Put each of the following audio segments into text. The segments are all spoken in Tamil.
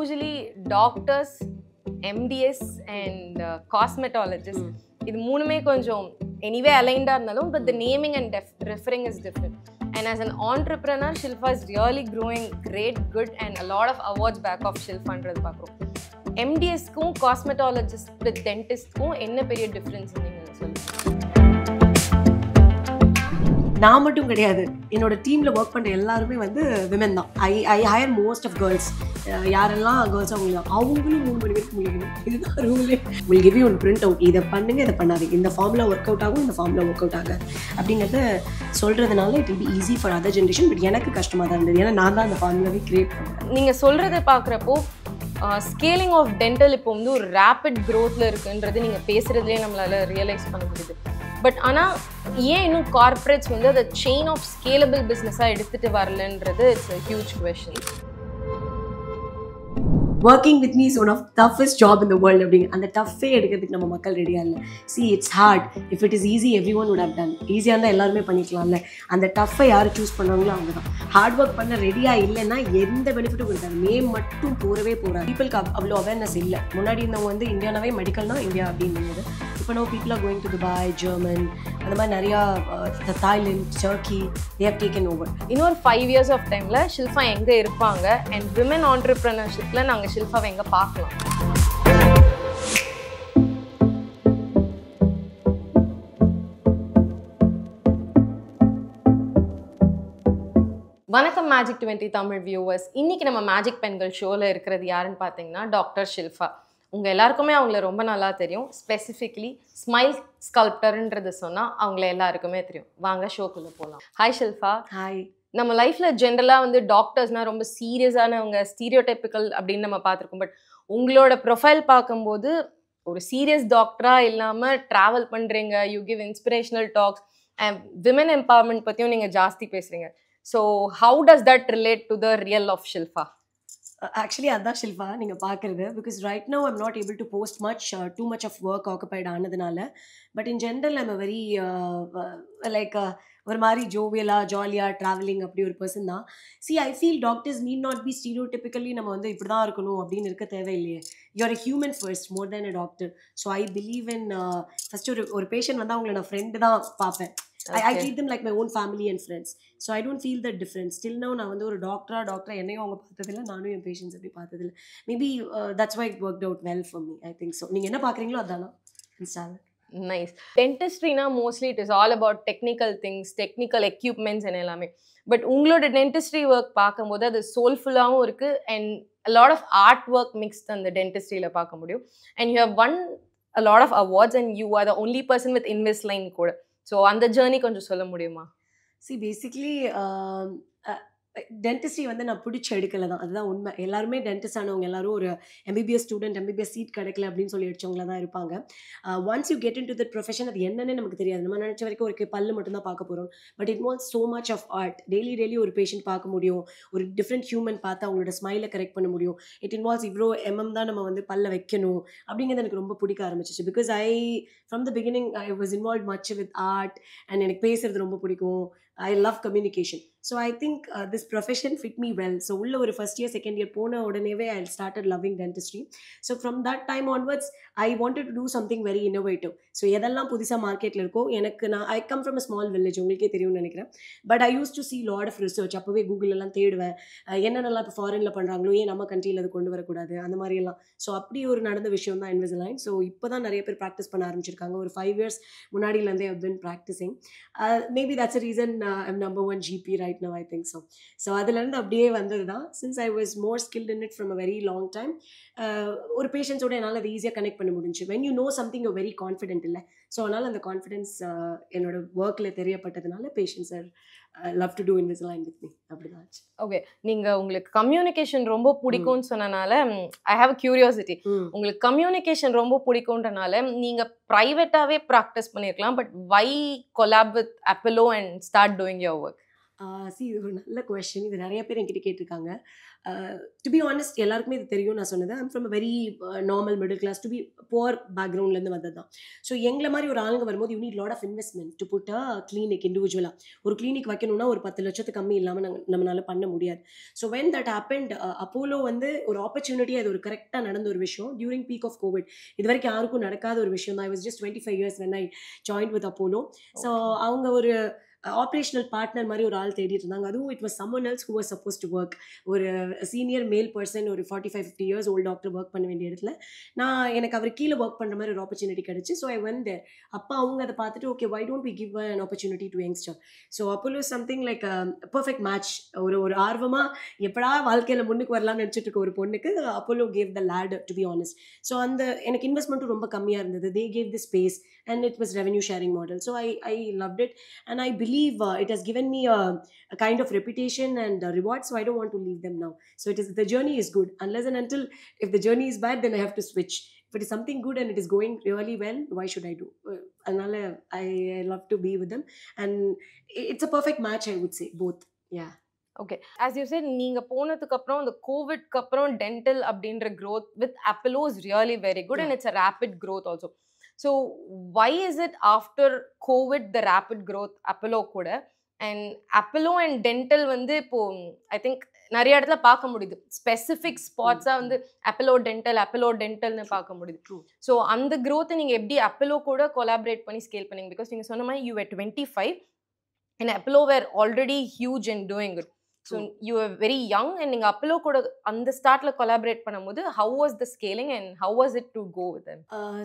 usually doctors, MDS and cosmetologists. இது மூணுமே கொஞ்சம் anyway aligned இருந்தாலும் but the naming and referring is different. And as an entrepreneur, Shilpa is really growing great, good and a lot of awards back of Shilpa ன்றது பார்க்குறோம். MDSக்கும் cosmetologist dentistக்கும் என்ன பெரிய டிஃபரன்ஸ் நீங்க சொல்லுங்க. நான் மட்டும் கிடையாது, என்னோட டீமில் ஒர்க் பண்ணுற எல்லாருமே வந்து விமன் தான். I hire most of girls. யாரெல்லாம் கேர்ள்ஸ் அவங்களும் 3 மணி வரைக்கும் முடிக்கணும். இதுதான் ரூலே. உங்களுக்கு give you one print out, இதை பண்ணுங்க இதை பண்ணாதீங்க, இந்த ஃபார்மில் ஒர்க் அவுட் ஆகும் இந்த ஃபார்மில் ஒர்க் அவுட் ஆகாது அப்படிங்கிறத சொல்கிறதுனால it will be easy for other generation. But எனக்கு கஷ்டமாக தான் இருந்தது, ஏன்னா நான் தான் அந்த ஃபார்முலாவே கிரியேட் பண்ணுறேன். நீங்கள் சொல்கிறத பார்க்குறப்போ ஸ்கேலிங் ஆஃப் டென்டல் இப்போ வந்து ஒரு ரேப்பிட் க்ரோத்தில் இருக்குன்றது நீங்கள் பேசுகிறதுலேயே நம்மளால் ரியலைஸ் பண்ண முடியுது. பட் ஆனால் ஏன் இன்னும் கார்பரேட்ஸ் வந்து அதை செயின் ஆஃப் ஸ்கேலபிள் பிஸ்னஸாக எடுத்துகிட்டு வரலன்றது it's a huge question. Working with me is one of the toughest job in the world. And the tough எடுக்கிறதுக்கு நம்ம மக்கள் ரெடியாக இல்லை. See, it's hard. If it is easy, everyone would have done. ஈஸியாக இருந்தால் எல்லாருமே பண்ணிக்கலாம்ல. அந்த டஃப்பை யார் சூஸ் பண்ணுறாங்களோ அவங்க தான். ஹார்ட் ஒர்க் பண்ண ரெடியாக இல்லைன்னா எந்த பெனிஃபிட்டும் கொடுத்தாங்க. நேம் மட்டும் போகவே போகிறாங்க. பீப்புளுக்கு அவ்வளோ அவேர்னஸ் இல்லை. முன்னாடி இருந்தவங்க வந்து இந்தியானாவே மெடிக்கல்னா இந்தியா அப்படின்னு. இப்போ நம்ம people are going to Dubai, German, அந்த மாதிரி நிறையா Thailand, Turkey, they have taken over. இன்னொரு 5 years of டைமில் ஷில்பா எங்கே இருப்பாங்க அண்ட் விமன் ஆண்டர்பிரினர்ஷிப்பில் நாங்கள் ஷில்பாவை எங்கே பார்க்கலாம்? வணக்கம் மேஜிக் 20 தமிழ் வியூவர்ஸ். இன்னைக்கு நம்ம மேஜிக் பெண்கள் ஷோவில் இருக்கிறது யாருன்னு பார்த்தீங்கன்னா டாக்டர் ஷில்பா. உங்கள் எல்லாருக்குமே அவங்கள ரொம்ப நல்லா தெரியும். ஸ்பெசிஃபிக்லி ஸ்மைல் ஸ்கல்ப்டர்ன்றது சொன்னால் அவங்கள எல்லாருக்குமே தெரியும். வாங்க ஷோக்குள்ளே போகலாம். ஹாய் ஷில்பா. ஹாய். நம்ம லைஃப்பில் ஜென்ரலாக வந்து டாக்டர்ஸ்னால் ரொம்ப சீரியஸானவங்க, ஸ்டீரியோடைப்பிக்கல் அப்படின்னு நம்ம பார்த்துருக்கோம். பட் உங்களோட ப்ரொஃபைல் பார்க்கும்போது ஒரு சீரியஸ் டாக்டராக இல்லாமல் ட்ராவல் பண்ணுறீங்க, you give inspirational talks and women empowerment பற்றியும் நீங்கள் ஜாஸ்தி பேசுகிறீங்க. So how does that relate to the real of Shilpa? Actually, அதான் ஷில்பா நீங்கள் பார்க்குறது. Because right now I'm not able to post too much of work occupied ஆனதுனால. But in general I'm very like ஒரு மாதிரி ஜோவியலாக ஜாலியாக ட்ராவலிங் அப்படி ஒரு பர்சன் தான். See, I feel doctors need not be stereotypically நம்ம வந்து இப்படி தான் இருக்கணும் அப்படின்னு இருக்க தேவையில்லையே. You are a human first more than a doctor. So I believe in first ஒரு பேஷண்ட் வந்தால் அவங்களை நான் ஃப்ரெண்டு தான் பார்ப்பேன். I treat them like my own family and friends. So I don't feel that difference. Till now நான் வந்து ஒரு டாக்டரா என்னையும் அவங்க பார்த்ததில்லை, நானும் என் பேஷண்ட்ஸ் அப்படி பார்த்ததில்லை. Maybe that's why it worked out well for me. I think so. நீங்கள் என்ன பார்க்குறீங்களோ அதானா இன்ஸ்டாவில். நைஸ். டென்டிஸ்ட்ரினா mostly it is all about technical things, technical equipments and எல்லாமே. பட் உங்களோட டென்டிஸ்ட்ரி ஒர்க் பார்க்கும்போது அது சோல்ஃபுல்லாகவும் இருக்குது and a lot of art work mixed அந்த டென்டிஸ்ட்ரியில் பார்க்க முடியும். And you have won a lot of awards and you are the only person with Invisalign கூட. ஸோ அந்த ஜேர்னி கொஞ்சம் சொல்ல முடியுமா? சி, பேசிக்லி டென்டிஸ்ட்ரி வந்து நான் பிடிச்சி எடுக்கலை தான், அதுதான் உண்மை. எல்லாருமே டென்டிஸ்ட் ஆனவங்க எல்லாரும் ஒரு MBBS ஸ்டூடெண்ட், MBBS சீட் கிடைக்கல அப்படின்னு சொல்லி அடிச்சவங்களா தான் இருப்பாங்க. Once you get in to that profession அது என்னன்னு நமக்கு தெரியாது. நம்ம நினச்ச வரைக்கும் ஒரு பல்லு மட்டும் தான் பார்க்க போகிறோம். But it wants so much of art. Daily ஒரு பேஷண்ட் பார்க்க முடியும், ஒரு டிஃப்ரெண்ட் ஹியூமன் பார்த்து அவங்களோட ஸ்மைலை கரெக்ட் பண்ண முடியும். இட் இன்வால்வ்ஸ் இவ்வளோ தான் நம்ம வந்து பல்ல வைக்கணும் அப்படிங்கிறது எனக்கு ரொம்ப பிடிக்க ஆரம்பிச்சிச்சு. Because from the beginning I was involve much with art and எனக்கு பேசுறது ரொம்ப பிடிக்கும். I love communication. So I think this profession fit me well. So உள்ள ஒரு first year, second year போன உடனேவே I started loving dentistry. So from that time onwards, I wanted to do something very innovative. So எதெல்லாம் புதுசாக மார்க்கெட்டில் இருக்கோ எனக்கு I come from a small village, உங்களுக்கே தெரியும்னு நினைக்கிறேன். But I used to see lot of research. அப்போவே கூகுளெல்லாம் தேடுவேன், என்னென்னலாம் இப்போ ஃபாரினில் பண்ணுறாங்களோ, ஏன் நம்ம கண்ட்ரியில் அது கொண்டு வரக்கூடாது, அந்த மாதிரியெல்லாம். ஸோ அப்படி ஒரு நடந்த விஷயம் தான் Invisalign. ஸோ இப்போ தான் நிறைய பேர் ப்ராக்டிஸ் பண்ண ஆரம்பிச்சிருக்காங்க. ஒரு 5 years முன்னாடியிலேருந்தே I've been practicing. Maybe that's a reason I'm number 1 GP right now, I think so. So அதுலேருந்து அப்படியே வந்தது தான். Since I was more skilled in it from a very long time, ஒரு பேஷண்ட்ஸோட என்னால் அது ஈஸியாக கனெக்ட் பண்ண முடிஞ்சு. when you know something you're very confident இல்லை. ஸோ அதனால் அந்த கான்ஃபிடென்ஸ் என்னோட ஒர்க்கில் தெரியப்பட்டதுனால patients are love to do Invisalign with me. அப்படிதான். ஓகே, நீங்கள் உங்களுக்கு கம்யூனிகேஷன் ரொம்ப பிடிக்கும்னு சொன்னனால ஐ ஹாவ் கியூரியாசிட்டி. உங்களுக்கு கம்யூனிகேஷன் ரொம்ப பிடிக்கும்ன்றனால நீங்கள் ப்ரைவேட்டாகவே ப்ராக்டிஸ் பண்ணியிருக்கலாம். But why collab with Apollo and start doing your work? See இது ஒரு நல்ல கொஸ்டின். இது நிறைய பேர் என்கிட்ட கேட்டிருக்காங்க. டு பி ஆனஸ்ட் எல்லாருக்குமே இது தெரியும். நான் சொன்னது I'm from a very normal middle class to be poor பேக்ரவுண்ட்லேருந்து வந்தது தான். ஸோ எங்களை மாதிரி ஒரு ஆளுங்க வரும்போது you need lot of investment to put a clinic இண்டிவிஜுவலாக. ஒரு கிளினிக் வைக்கணும்னா ஒரு 10 லட்சத்துக்கு கம்மி இல்லாமல் நம்மளால பண்ண முடியாது. So when that happened, Apollo வந்து ஒரு ஆப்பர்ச்சுனிட்டி, அது ஒரு கரெக்டாக நடந்த ஒரு விஷயம் டியூரிங் பீக் ஆஃப் கோவிட். இது வரைக்கும் யாருக்கும் நடக்காத ஒரு விஷயம் தான். I was just 25 years when I joined with Apollo. So அவங்க ஒரு ஆப்ரேஷனல் பார்ட்னர் மாதிரி ஒரு ஆள் தேடிட்டு இருந்தாங்க. அதுவும் it was someone else who was suppose to work. ஒரு சீனியர் மேல் பர்சன், ஒரு 45-50 years ஓல்டு டாக்டர் ஒர்க் பண்ண வேண்டிய இடத்துல எனக்கு அவர் கீழே ஒர்க் பண்ணுற மாதிரி ஒரு ஆப்பர்ச்சுனிட்டி கிடைச்சி. So I went there. அப்போ அவங்க அதை பார்த்துட்டு okay why don't we give an opportunity to youngster. So Apollo something like perfect match. ஒரு ஆர்வமாக எப்படா வாழ்க்கையில் முன்னுக்கு வரலாம்னு நினச்சிட்டு இருக்க ஒரு பொண்ணுக்கு Apollo gave the ladder to be honest. So அந்த எனக்கு இன்வெஸ்ட்மெண்ட்டும் ரொம்ப கம்மியாக இருந்தது. They gave the space and it was revenue sharing model. So I loved it, and I believe it has given me a kind of reputation and reward, so I don't want to leave them now. So the journey is good, unless and until if the journey is bad, then I have to switch. If it is something good and it is going really well, why should I do? Anala, I love to be with them, and it's a perfect match, I would say, both. Yeah. Okay, as you said, நீங்கள் போனதுக்கு அப்புறம் இந்த கோவிட்க்கு அப்புறம் டென்டல் அப்படின்ற growth with Apollo is really very good, and it's a rapid growth also. So why is it after COVID the rapid growth Apollo கூட? And Apollo and dental வந்து இப்போ ஐ திங்க் நிறைய இடத்துல பார்க்க முடியுது. ஸ்பெசிஃபிக் ஸ்பாட்ஸாக வந்து அப்போலோ டென்டல்னு பார்க்க முடியுது. ஸோ அந்த growth நீங்கள் எப்படி அப்போலோ கூட கொலாபரேட் பண்ணி ஸ்கேல் பண்ணீங்க? பிகாஸ் நீங்கள் சொன்ன மாதிரி you were 25 and Apollo were already huge and doing good. So you were very young, and நீங்க அப்போலோ கூட அந்த ஸ்டார்ட்ல கொலாபரேட் பண்ணும்போது how was the scaling and how was it to go with them?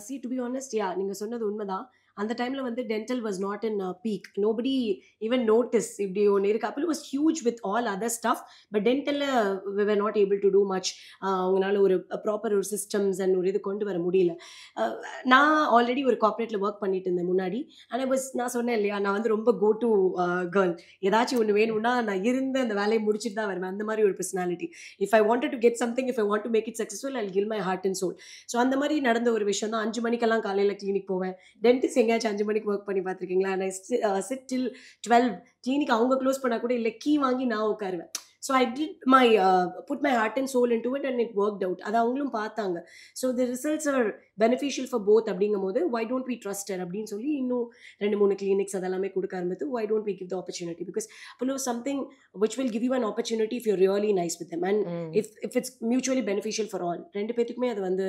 See, to be honest, yeah, நீங்க சொன்னது உண்மைதான். அந்த டைம்ல வந்து dental was not in peak. Nobody even notice இப்படி ஒன்று இருக்கு. Apollo was huge with all other stuff, but டென்டலில் we were not able to do much. அவங்களால ஒரு ப்ராப்பர் ஒரு சிஸ்டம்ஸ் அண்ட் ஒரு இது கொண்டு வர முடியல. நான் ஆல்ரெடி ஒரு கார்பரேட்டில் ஒர்க் பண்ணிட்டு இருந்தேன் முன்னாடி. ஆனால் நான் சொன்னேன் இல்லையா, நான் வந்து ரொம்ப கோ டு கேர்ள். ஏதாச்சும் ஒன்று வேணும்னா நான் இருந்து அந்த வேலையை முடிச்சுட்டு தான் வருவேன். அந்த மாதிரி ஒரு personality. If I wanted to get something, if I want to make it successful, I give my heart and soul. So அந்த மாதிரி நடந்த ஒரு விஷயம் தான். 5 மணிக்கெல்லாம் காலையில் கிளினிக் போவேன். டென்டிஸ்ட் எங்கேயாச்சும் 5 மணிக்கு ஒர்க் பண்ணி பார்த்துருக்கீங்களா? நான் சிட் டில் 12. கிளினிக் அவங்க க்ளோஸ் பண்ணால் கூட இல்லை, கீ வாங்கி நான் உட்காருவேன். So I did put my heart and soul into it, and it worked out. அது அவங்களும் பார்த்தாங்க. So the results are beneficial for both. அப்படிங்கும் போது why don't we trust her அப்படின்னு சொல்லி இன்னும் 2-3 கிளினிக்ஸ் அதெல்லாமே கொடுக்க ஆரம்பித்து why don't we give the opportunity, because Apollo is something which will give you an opportunity if you're really nice with them, and if it's mutually beneficial for all. ரெண்டு பேத்துக்குமே அது வந்து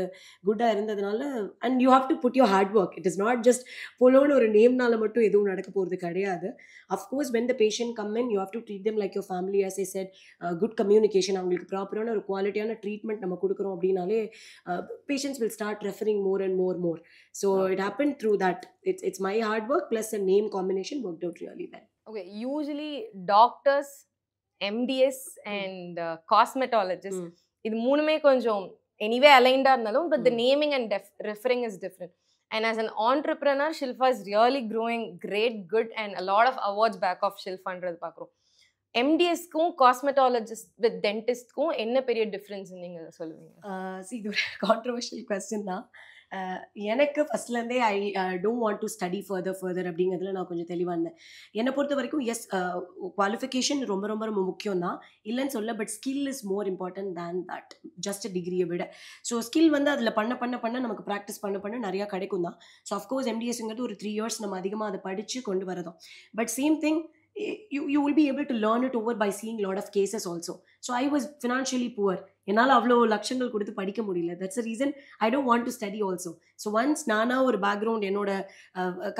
குட்டாக இருந்ததுனால, and you have to put your hard work. It is not just Apolloன்னு ஒரு நேம்னால மட்டும் எதுவும் நடக்க போகிறது கிடையாது. Of course, when the patient come in, you have to treat them like your family, as I said. Good communication, அவங்களுக்கு ப்ராப்பரான ஒரு குவாலிட்டியான ட்ரீட்மெண்ட் நம்ம கொடுக்குறோம் அப்படின்னாலே patients will start referring more and more. So it happened through that. It's my hard work plus a name combination worked out really well. Okay, usually doctors, MDs and cosmetologists, இது மூணுமே கொஞ்சம் anyway aligned இருந்தாலும், but the naming and referring is different. And as an entrepreneur, Shilpa is really growing great, good, and a lot of awards back of Shilpaன்றது பார்க்குறோம். MDSக்கும் காஸ்மெட்டாலஜிஸ்ட் வித் டென்டிஸ்ட்க்கும் என்ன பெரிய டிஃப்ரென்ஸ் நீங்க சொல்லுவீங்க? இது ஒரு கான்ட்ரவர்ஷியல் கொஸ்டின் தான். எனக்கு ஃபர்ஸ்ட்லேருந்தே I don't want to study further அப்படிங்கிறதுல நான் கொஞ்சம் தெளிவாக இருந்தேன். என்னை பொறுத்த வரைக்கும் எஸ், குவாலிஃபிகேஷன் ரொம்ப ரொம்ப ரொம்ப முக்கியம் தான், இல்லைன்னு சொல்ல. But skill is more important than that, just டிகிரியை விட. ஸோ ஸ்கில் வந்து அதில் பண்ண நமக்கு ப்ராக்டிஸ் பண்ண நிறையா கிடைக்கும் தான். ஸோ அஃப்கோர்ஸ் MDSங்கிறது ஒரு 3 years நம்ம அதிகமாக அதை படித்து கொண்டு வரதும். But same thing, you will be able to learn it over by seeing lot of cases also. So I was financially poor. என்னால் அவ்வளோ லட்சங்கள் கொடுத்து படிக்க முடியல. That's a reason I don't want to study also. So once நானா ஒரு பேக்ரவுண்ட் என்னோட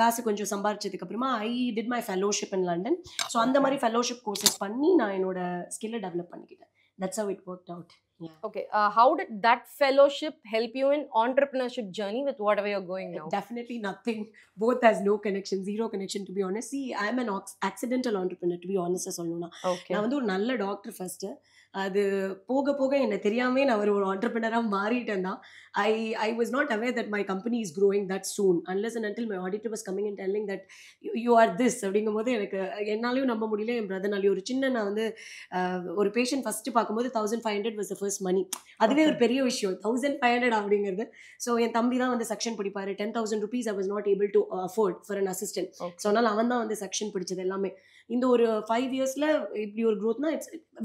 காசு கொஞ்சம் சம்பாரிச்சதுக்கு அப்புறமா I did my fellowship in London. So அந்த மாதிரி ஃபெலோஷிப் கோர்சஸ் பண்ணி நான் என்னோட ஸ்கில்லை டெவலப் பண்ணிக்கிட்டேன். That's how it worked out. Yeah. Okay, how did that fellowship help you in entrepreneurship journey with whatever you're going now? Definitely nothing. Both has no connection, zero connection, to be honest. See, I'm an accidental entrepreneur, to be honest. சொல்லணும்னா நான் வந்து ஒரு நல்ல டாக்டர் ஃபர்ஸ்ட். அது போக போக என்ன தெரியாமே நான் ஒரு ஆண்டர்பிரினரா மாறிட்டேன் தான். I was not aware that my company is growing that soon unless and until my auditor was coming and telling that you are this அப்படிங்கும்போது எனக்கு என்னாலையும் நம்ப முடியல, என் பிரதர்னாலையும். ஒரு சின்ன நான் வந்து ஒரு பேஷண்ட் ஃபர்ஸ்ட் பார்க்கும்போது 1500 was the first money. அதுவே ஒரு பெரிய விஷயம் 1500 அப்படிங்கிறது. ஸோ என் தம்பி தான் வந்து section படிப்பாரு. 10,000 rupees I was not able to afford for an assistant. So அதனால அவன் தான் வந்து செக்ஷன் படிச்சது எல்லாமே. இந்த ஒரு 5 yearsல இப்படி ஒரு growthனா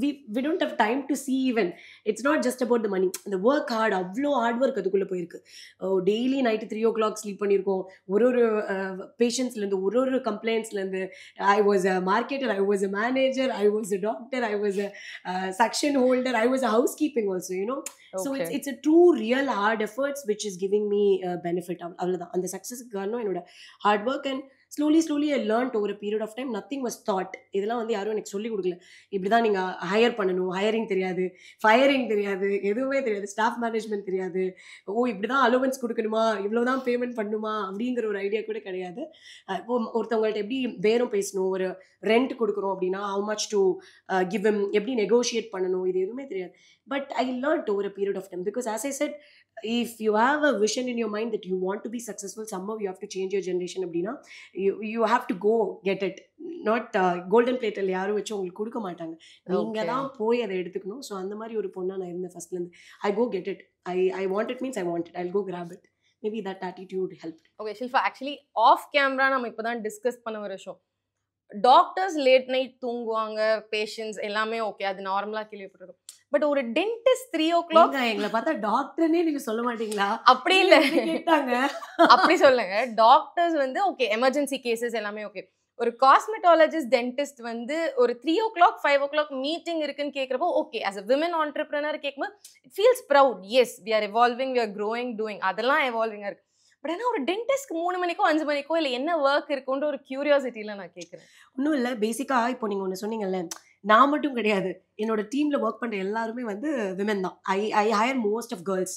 we don't have time to see even. It's not just about the money. The work hard, அவ்வளோ ஹார்ட் ஒர்க் அதுக்குள்ளே போயிருக்கு. டெய்லி நைட்டு 3 o'clock ஸ்லீப் பண்ணியிருக்கோம். ஒரு பேஷண்ட்ஸ்லேருந்து ஒரு கம்ப்ளைண்ட்ஸ்லேருந்து I was a marketer, I was a manager, I was a doctor, I was a section holder, I was a housekeeping also, you know. So it's a true real hard efforts which is giving me benefit. அவ்வளோதான் அந்த சக்ஸஸ்க்கு காரணம் என்னோட hard work. And slowly I learned over a period of time. Nothing was taught. இதெல்லாம் வந்து யாரும் எனக்கு சொல்லி கொடுக்கல. இப்படி தான் நீங்கள் ஹையர் பண்ணணும், ஹையரிங் தெரியாது, ஃபயரிங் தெரியாது, எதுவுமே தெரியாது, ஸ்டாஃப் மேனேஜ்மெண்ட் தெரியாது, இப்படி தான் அலோவன்ஸ் கொடுக்கணுமா, இவ்வளோ தான் பேமெண்ட் பண்ணணுமா அப்படிங்கிற ஒரு ஐடியா கூட கிடையாது. இப்போ ஒருத்தவங்கள்ட்ட எப்படி பேரம் பேசணும், ஒரு ரெண்ட் கொடுக்குறோம் அப்படின்னா how much to give him, எப்படி நெகோஷியேட் பண்ணணும், இது எதுவுமே தெரியாது. But I learned over a period of time because as I said, if you have a vision in your mind that you want to be successful, somehow you have to change your generation அப்படின்னா you have to go get it. Not golden plateல் யாரும் வச்சு உங்களுக்கு கொடுக்க மாட்டாங்க, நீங்கள் தான் போய் அதை எடுத்துக்கணும். ஸோ அந்த மாதிரி ஒரு பொண்ணா நான் இருந்தேன் ஃபர்ஸ்ட்லேருந்து. I go get it. I want it means I want it. I'll go grab it. Maybe that attitude helped. Okay Shilpa, actually off camera நம்ம இப்போ தான் டிஸ்கஸ் பண்ண ஒரு விஷயம். டாக்டர்ஸ் லேட் நைட் தூங்குவாங்க, பேஷண்ட்ஸ் எல்லாமே ஓகே, அது நார்மலாக கேள்விப்பட்டிருக்கோம். பட் ஒரு டென்டிஸ்ட் 3 o'clock எங்களை பார்த்தா டாக்டர்னே நீங்க சொல்ல மாட்டீங்களா? அப்படி இல்லை கேட்டாங்க, அப்படி சொல்லுங்க. டாக்டர்ஸ் வந்து ஓகே, எமர்ஜென்சி கேசஸ் எல்லாமே ஓகே. ஒரு காஸ்மெட்டாலஜிஸ்ட் டென்டிஸ்ட் வந்து ஒரு 3 o'clock 5 o'clock மீட்டிங் இருக்குன்னு கேட்குறப்போ okay, as a women entrepreneur கேட்கும்போது it feels proud. Yes, we are evolving, we are growing, doing, அதெல்லாம் எவால்விங்காக இருக்கு. பட் ஆனால் ஒரு டென்டிஸ்ட்க்கு 3 மணிக்கோ 5 மணிக்கோ இல்லை என்ன ஒர்க் இருக்குன்ற ஒரு கியூரியாசிட்டியில் நான் கேட்குறேன். ஒன்றும் இல்லை, பேசிக்காக இப்போ நீங்கள் ஒன்று சொன்னீங்கல்ல, நான் மட்டும் கிடையாது, என்னோட டீமில் ஒர்க் பண்ணுற எல்லாருமே வந்து விமென் தான். I hire most of girls.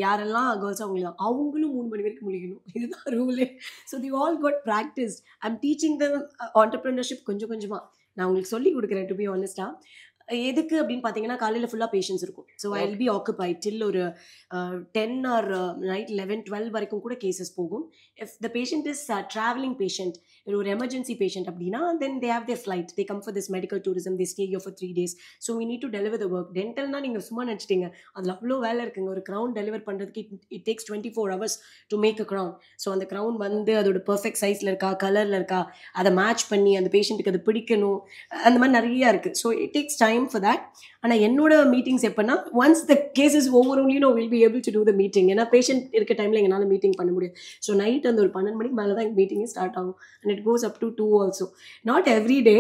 யாரெல்லாம் கேர்ள்ஸ் அவங்களுக்கு தான், அவங்களும் 3 மணி வரைக்கும் முடிக்கணும், இதுதான் ரூலே. So the all got practice. I'm teaching the entrepreneurship கொஞ்சம் கொஞ்சமாக. நான் உங்களுக்கு சொல்லி கொடுக்குறேன், டு பி ஆனஸ்டாக. எதுக்கு அப்படின்னு பார்த்தீங்கன்னா, காலையில் ஃபுல்லாக பேஷண்ட்ஸ் இருக்கும். So I will be occupied till ஒரு 10 ஆர் நைட் 11 12 வரைக்கும் கூட கேசஸ் போகும். If the patient is travelling patient, ஒரு எமர்ஜென்சி பேஷண்ட் அப்படின்னா, then they have their flight, they come for this medical tourism, they stay here for 3 days. So we need to deliver the work. டென்டல்னா நீங்கள் சும்மா நினச்சிட்டீங்க, அதில் அவ்வளோ வேலை இருக்குங்க. ஒரு க்ரௌன் டெலிவர் பண்ணுறதுக்கு it takes 24 hours to make a crown. So அந்த க்ரௌன் வந்து அதோட பர்ஃபெக்ட் சைஸில் இருக்கா, கலரில் இருக்கா, அதை மேட்ச் பண்ணி அந்த பேஷண்ட்டுக்கு அது பிடிக்கணும், அந்த மாதிரி நிறையா இருக்குது. So it takes time for that. ஆனால் என்னோட மீட்டிங்ஸ் எப்போனா, once the cases over only no will be able to do the meeting. ஏன்னா பேஷண்ட் இருக்க டைமில் எங்களால் மீட்டிங் பண்ண முடியாது. ஸோ நைட் அந்த ஒரு 12 மணிக்கு மேலே தான் எங்கள் மீட்டிங்கே ஸ்டார்ட் ஆகும். And it goes up to 2 also. Not every day,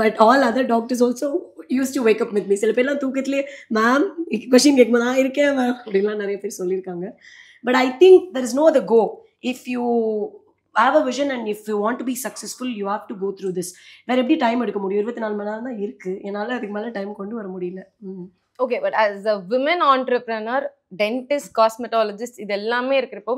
but all other doctors also use to wake up with me. சில பேர்லாம் தூக்கத்திலே மேம் கொஷின் கேட்கும்போது நான் இருக்கேன் மேம் அப்படின்லாம் நிறைய பேர் சொல்லியிருக்காங்க. But I think there is no other go. If you have a vision and if you want to be successful, you have to go through this. வேற எப்படி டைம் எடுக்க முடியும்? 24 மணி நேரம் தான் இருக்கு, என்னால் அதுக்கு மேலே டைம் கொண்டு வர முடியல. Okay, but as a women entrepreneur, dentist, cosmetologist இது எல்லாமே இருக்கிறப்போ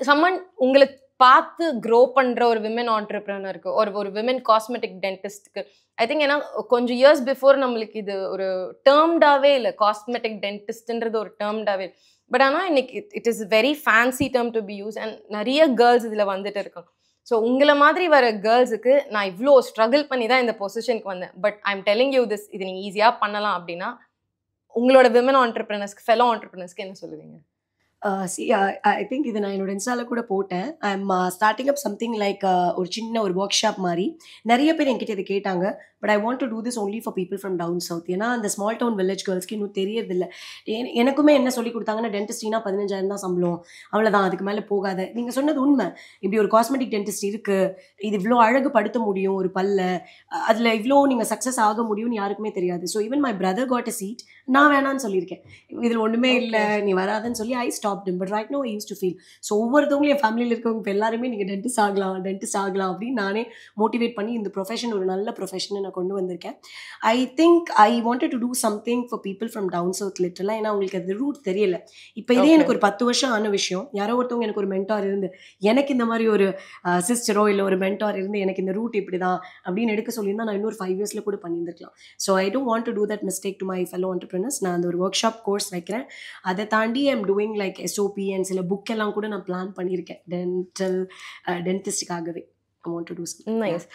someone உங்களை பார்த்து க்ரோ பண்ணுற ஒரு விமன் ஆண்டர்பிரினருக்கு, ஒரு விமன் காஸ்மெட்டிக் டென்டிஸ்ட்க்கு, ஐ திங்க் ஏன்னா கொஞ்சம் இயர்ஸ் பிஃபோர் நம்மளுக்கு இது ஒரு டேர்ம்டாகவே இல்லை, காஸ்மெட்டிக் டென்டிஸ்ட்ன்றது ஒரு டேர்ம்டாகவே. பட் ஆனால் இன்னைக்கு it is very fancy term to be use. And நிறைய கேர்ள்ஸ் இதில் வந்துட்டு இருக்காங்க. ஸோ உங்களை மாதிரி வர கேர்ள்ஸுக்கு நான் இவ்வளோ ஸ்ட்ரகிள் பண்ணி தான் இந்த பொசிஷனுக்கு வந்தேன். But I am telling you this, இது நீங்கள் ஈஸியாக பண்ணலாம் அப்படின்னா உங்களோட விமன் ஆண்டர்பிரினர்ஸ்க்கு, ஃபெலோ ஆண்டர்பிரினர்ஸ்க்கு என்ன சொல்லுவீங்க? ஐ திங்க் இது நான் என்னோட இன்ஸ்டாவில் கூட போட்டேன். I am starting up something like ஒரு சின்ன ஒரு ஒர்க் ஷாப் மாதிரி. நிறைய பேர் என்கிட்ட இதை கேட்டாங்க. But I want to do this only for people from down south. ஏன்னா அந்த ஸ்மால் டவுன் வில்லேஜ் கேர்ள்ஸ்க்கு இன்னும் தெரியறதில்லை. எனக்குமே என்ன சொல்லி கொடுத்தாங்கன்னா, டென்டிஸ்ட்னா 15,000 தான் சம்பளம், அவ்வளோதான், அதுக்கு மேலே போகாத. நீங்கள் சொன்னது உண்மை. இப்படி ஒரு காஸ்மெட்டிக் டென்டிஸ்ட் இருக்குது, இது இவ்வளோ அழகுபடுத்த முடியும் ஒரு பல்ல, அதில் இவ்வளோ நீங்கள் சக்ஸஸ் ஆக முடியும்னு யாருக்குமே தெரியாது. So even my brother got a seat நான் வேணான்னு சொல்லியிருக்கேன், இதில் ஒன்றுமே இல்லை நீ வராதுன்னு சொல்லி I stop but right no I use to feel. So ஒவ்வொருத்தவங்களும் என் ஃபேமிலியில் இருக்கவங்க இப்போ எல்லாருமே நீங்கள் டென்டிஸ்ட் ஆகலாம் அப்படின்னு நானே மோட்டிவேட் பண்ணி இந்த ப்ரொஃபஷன் ஒரு நல்ல ப்ரொஃபஷனை நான் கொண்டு வந்திருக்கேன். I think I wanted to do something for people from down south லிட்டரலாக. ஏன்னா அவங்களுக்கு அது ரூட் தெரியல. இப்போ இதே எனக்கு ஒரு 10 வருஷம் ஆன விஷயம், யாரோ ஒருத்தவங்க எனக்கு ஒரு மென்டார் இருந்து எனக்கு இந்த மாதிரி ஒரு சிஸ்டரோ இல்லை ஒரு மென்டார் இருந்து எனக்கு இந்த ரூட் இப்படி தான் அப்படின்னு எடுக்க சொல்லியிருந்தா நான் இன்னொரு 5 இயர்ஸில் கூட பண்ணியிருந்துருக்கலாம். So I don't want to do that mistake to my fellow entrepreneurs. நான் அந்த ஒரு ஒர்க் ஷாப் கோர்ஸ் வைக்கிறேன். அதை தாண்டி I'm doing like SOP and சில புக் எல்லாம் கூட நான் பிளான் பண்ணியிருக்கேன் டென்டிஸ்டுக்காகவே. I want to do something. Nice.